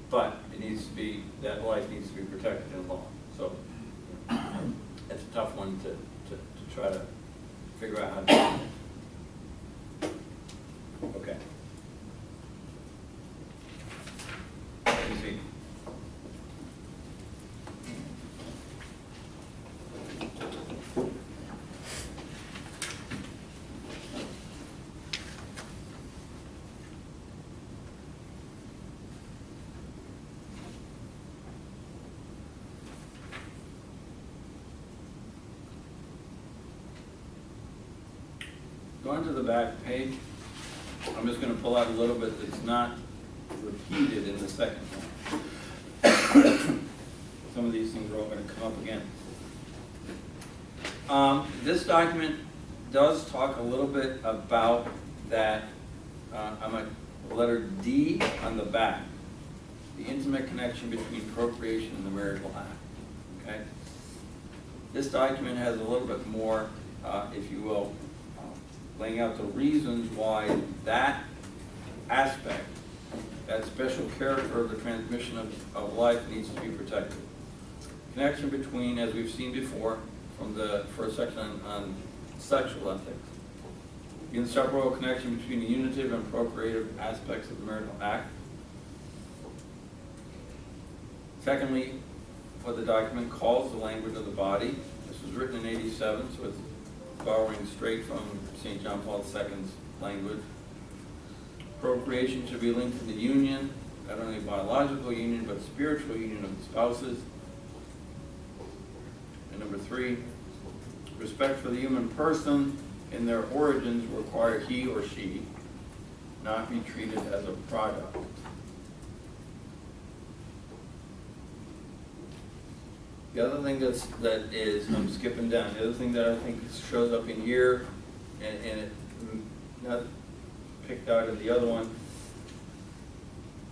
Speaker 6: But it needs to be, that life needs to be protected in law. So it's a tough one to try to figure out how to do it. Okay. Easy. Going to the back page, I'm just going to pull out a little bit that's not repeated in the second one. Some of these things are all going to come up again. This document does talk a little bit about that, I'm at letter D on the back, the intimate connection between procreation and the marital act. Okay? This document has a little bit more, if you will, laying out the reasons why that aspect, that special character of the transmission of life needs to be protected. Connection between, as we've seen before, from the first section on sexual ethics, the inseparable connection between the unitive and procreative aspects of the marital act. Secondly, what the document calls the language of the body. This was written in '87, so it's borrowing straight from St. John Paul II's language. Procreation should be linked to the union, not only biological union, but spiritual union of the spouses. And number 3, respect for the human person in their origins require he or she not be treated as a product. The other thing I'm skipping down, the other thing that I think shows up in here, and it not picked out in the other one,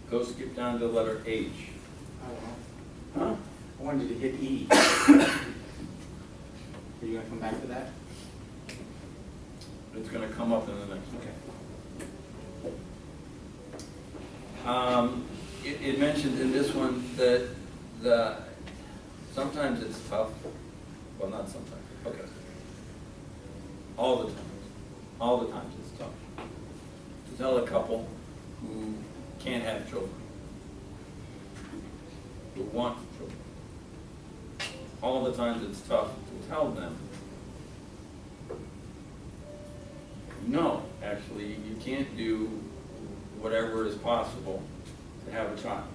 Speaker 6: go skip down to the letter H. Huh?
Speaker 8: I wanted you to hit E. Are you gonna come back to that?
Speaker 6: It's gonna come up in the next one.
Speaker 8: Okay.
Speaker 6: It mentioned in this one that sometimes it's tough. Well, not sometimes. Okay. All the times it's tough to tell a couple who can't have children, who want children. All the times it's tough to tell them, no, actually, you can't do whatever is possible to have a child.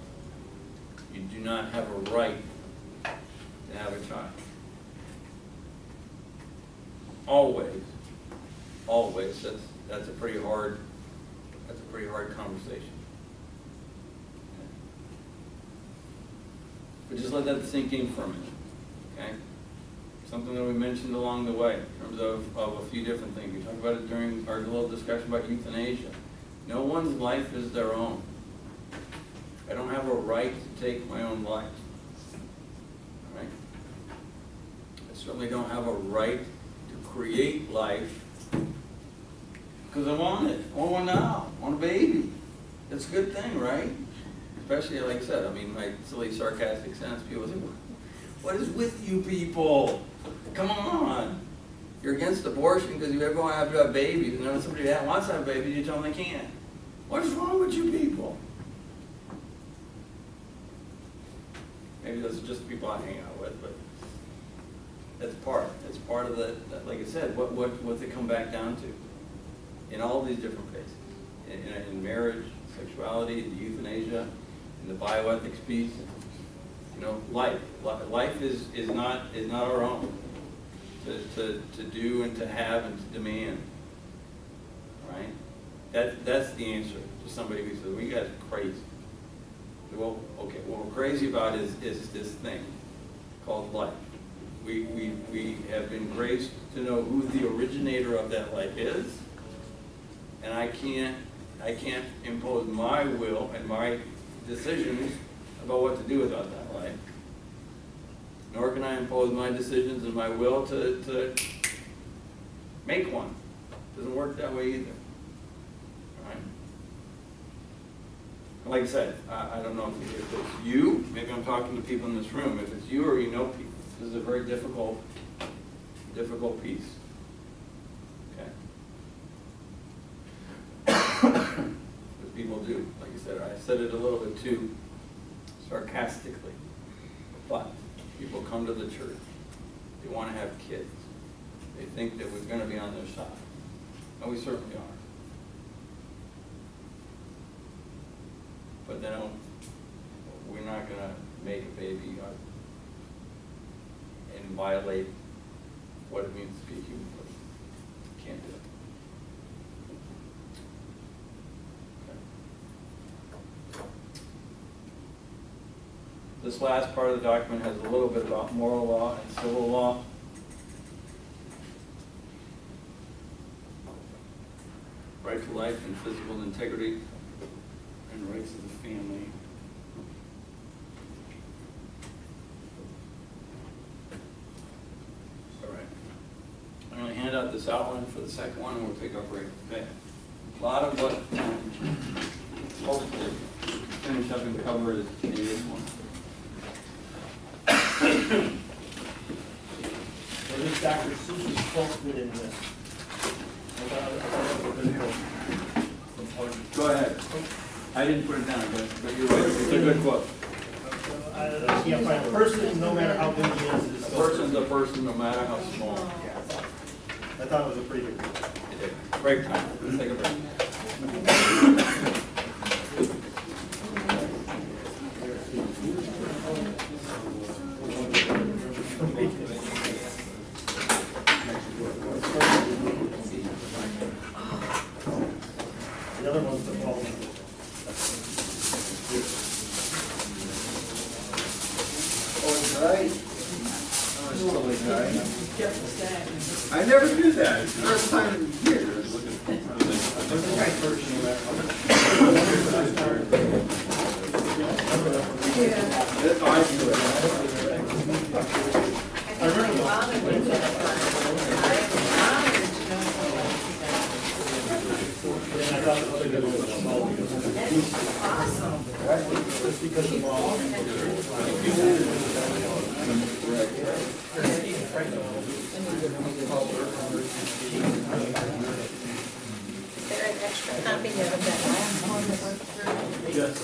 Speaker 6: You do not have a right to have a child. Always, that's a pretty hard conversation. But just let that sink in for a minute, okay? Something that we mentioned along the way in terms of a few different things. We talked about it during our little discussion about euthanasia. No one's life is their own. I don't have a right to take my own life. All right? I certainly don't have a right to create life because I want it. I want one now. I want a baby. It's a good thing, right? Especially, like I said, I mean, my silly sarcastic sense, people say, what is with you people? Come on. You're against abortion because you ever want to have babies, and then when somebody wants to have babies, you tell them they can't. What is wrong with you people? maybe those are just people I hang out with, but it's part of the, like I said, what's it come back down to? In all these different phases, in marriage, sexuality, the euthanasia, in the bioethics piece, you know, life is not our own to do and to have and to demand, right? That's the answer to somebody who says, well, you guys are crazy. Well, okay, what we're crazy about is this thing called life. We have been graced to know who the originator of that life is, and I can't impose my will and my decisions about what to do without that life. Nor can I impose my decisions and my will to make one. Doesn't work that way either. Right? Like I said, I don't know if it's you, maybe I'm talking to people in this room, if it's you or you know people. This is a very difficult piece. Okay? But people do, like I said it a little bit too sarcastically. But people come to the church, they want to have kids. They think that we're going to be on their side. And we certainly are. But then we're not going to make a baby and violate what it means to be a human person. Can't do it. Okay. This last part of the document has a little bit about moral law and civil law. Right to life and physical integrity, and rights of the family. All right. I'm going to hand out this outline for the second one, and we'll take our break. Okay. A lot of what hopefully finish up and cover is in this one.
Speaker 7: Well, this Dr. Seuss's quote fit in this.
Speaker 6: Go ahead. I didn't put it down, but you're right. It's a good quote.
Speaker 7: I can't find a person, no matter how big he is.
Speaker 6: A person's a person, no matter how small.
Speaker 7: I thought it was a pretty good quote.
Speaker 6: Break time. Let's take a break.
Speaker 7: The other one's the fault.
Speaker 2: I never do that. It's the first time in years. That's how I do it.
Speaker 5: I remember Bob and Linda. Awesome.
Speaker 7: Just because of all.
Speaker 5: Is there an extra copy of that?
Speaker 7: Yes.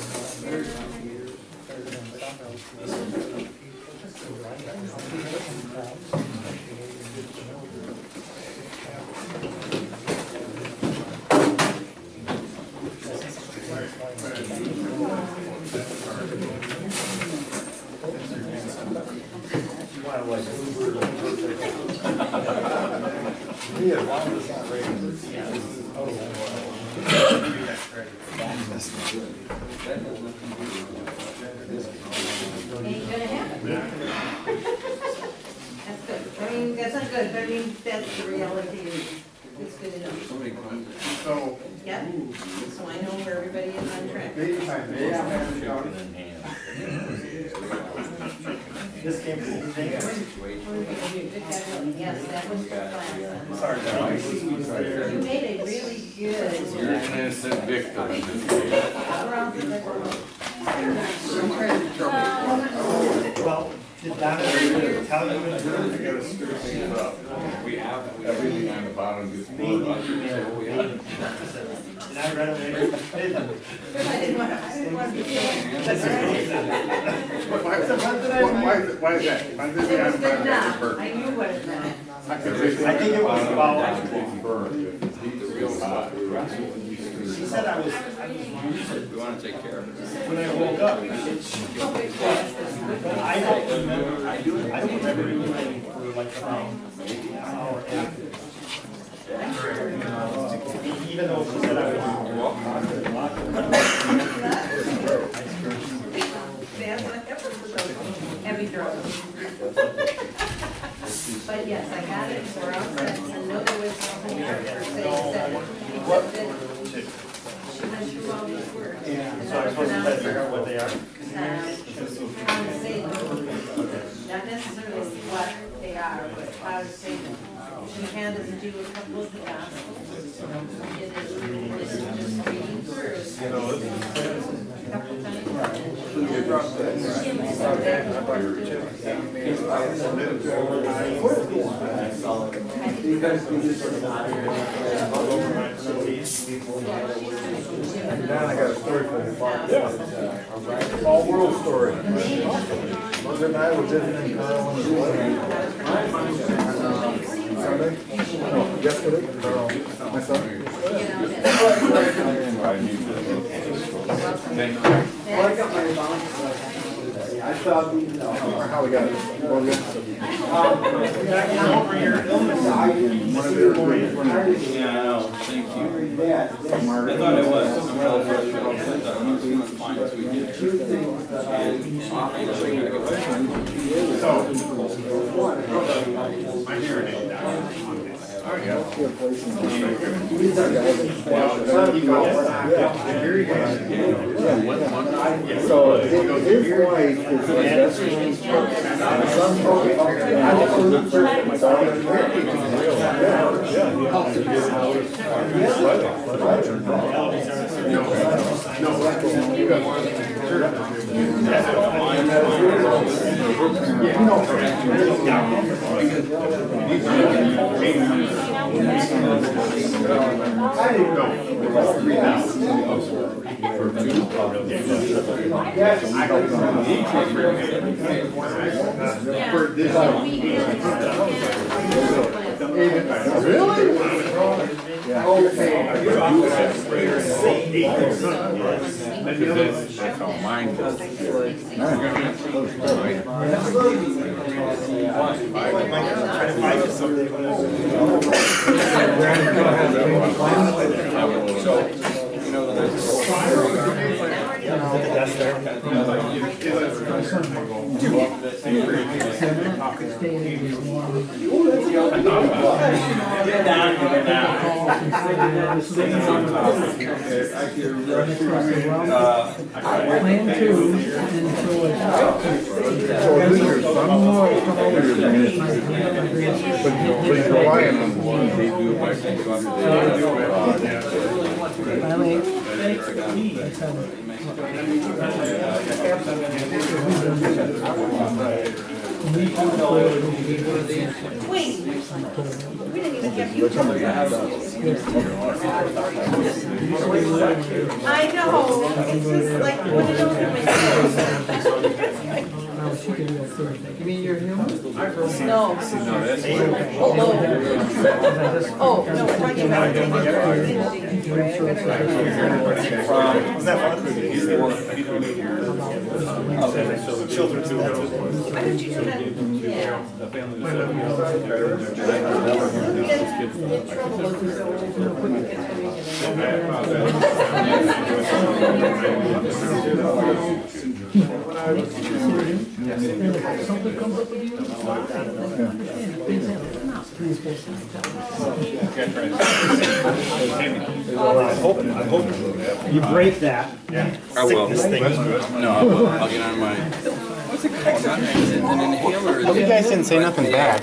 Speaker 5: Ain't gonna happen. That's good. I mean, that's not good, but I mean, that's the reality. It's good enough.
Speaker 2: So,
Speaker 5: Yep. So I know where everybody is on track.
Speaker 2: if I may, I have it down.
Speaker 7: This came from the
Speaker 5: Yes, that was the class.
Speaker 7: Sorry,
Speaker 5: You made a really good.
Speaker 4: You're an innocent victim in this case.
Speaker 7: Well, did Donna tell you?
Speaker 4: We have everything on the bottom, just more about you, so we have.
Speaker 7: And I read them, and I didn't.
Speaker 5: I didn't want to be.
Speaker 9: Why is that? Why is it?
Speaker 5: It was good enough, I knew what it meant.
Speaker 7: I think it was about, she said I was lucid
Speaker 6: We want to take care of it.
Speaker 7: when I woke up. But I don't remember anything for like an hour after. Even though she said I was.
Speaker 5: That's what happens with those heavy drugs. But yes, I got it, we're all set, and no, there was nothing there for saying that. She went through all these words.
Speaker 7: Yeah, so I was supposed to figure out what they are.
Speaker 5: How to say them, not necessarily what they are, but how to say them. Shan doesn't do a couple of the gospels. It is just reading through. A couple times.
Speaker 13: Don, I got a story for you. All world story. Mother and I were visiting Carl on his wedding. Sunday? No, yesterday? Carl, my son. I thought, how we got it? Well,
Speaker 7: Over your illness,
Speaker 13: one of their employees went out.
Speaker 6: Yeah, I know, thank you. I thought it was. I'm really frustrated. I thought it was gonna find us, we did.
Speaker 9: My hearing aid died. Oh, yeah.
Speaker 13: So his wife is my best friend's son told me, I was my daughter.
Speaker 9: I didn't know. It was 3,000. For this. Really?
Speaker 4: That's how mine goes.
Speaker 6: So, you know,
Speaker 14: Plan two, and so
Speaker 13: So who's your son-in-law or some other But you're relying on one.
Speaker 4: They do my thing under
Speaker 5: Wait, we didn't even give you. I know, it's just like, what did
Speaker 14: You mean you're human?
Speaker 5: No. Oh, no, we're talking about taking
Speaker 7: Children too.
Speaker 5: Why don't you do that? Yeah.
Speaker 11: The family was
Speaker 14: Something comes up with you?
Speaker 7: I hope you break that.
Speaker 6: I will.
Speaker 7: Sickness thing.
Speaker 6: No, I'll get on my. What's it called? An inhaler.
Speaker 8: You guys didn't say nothing bad.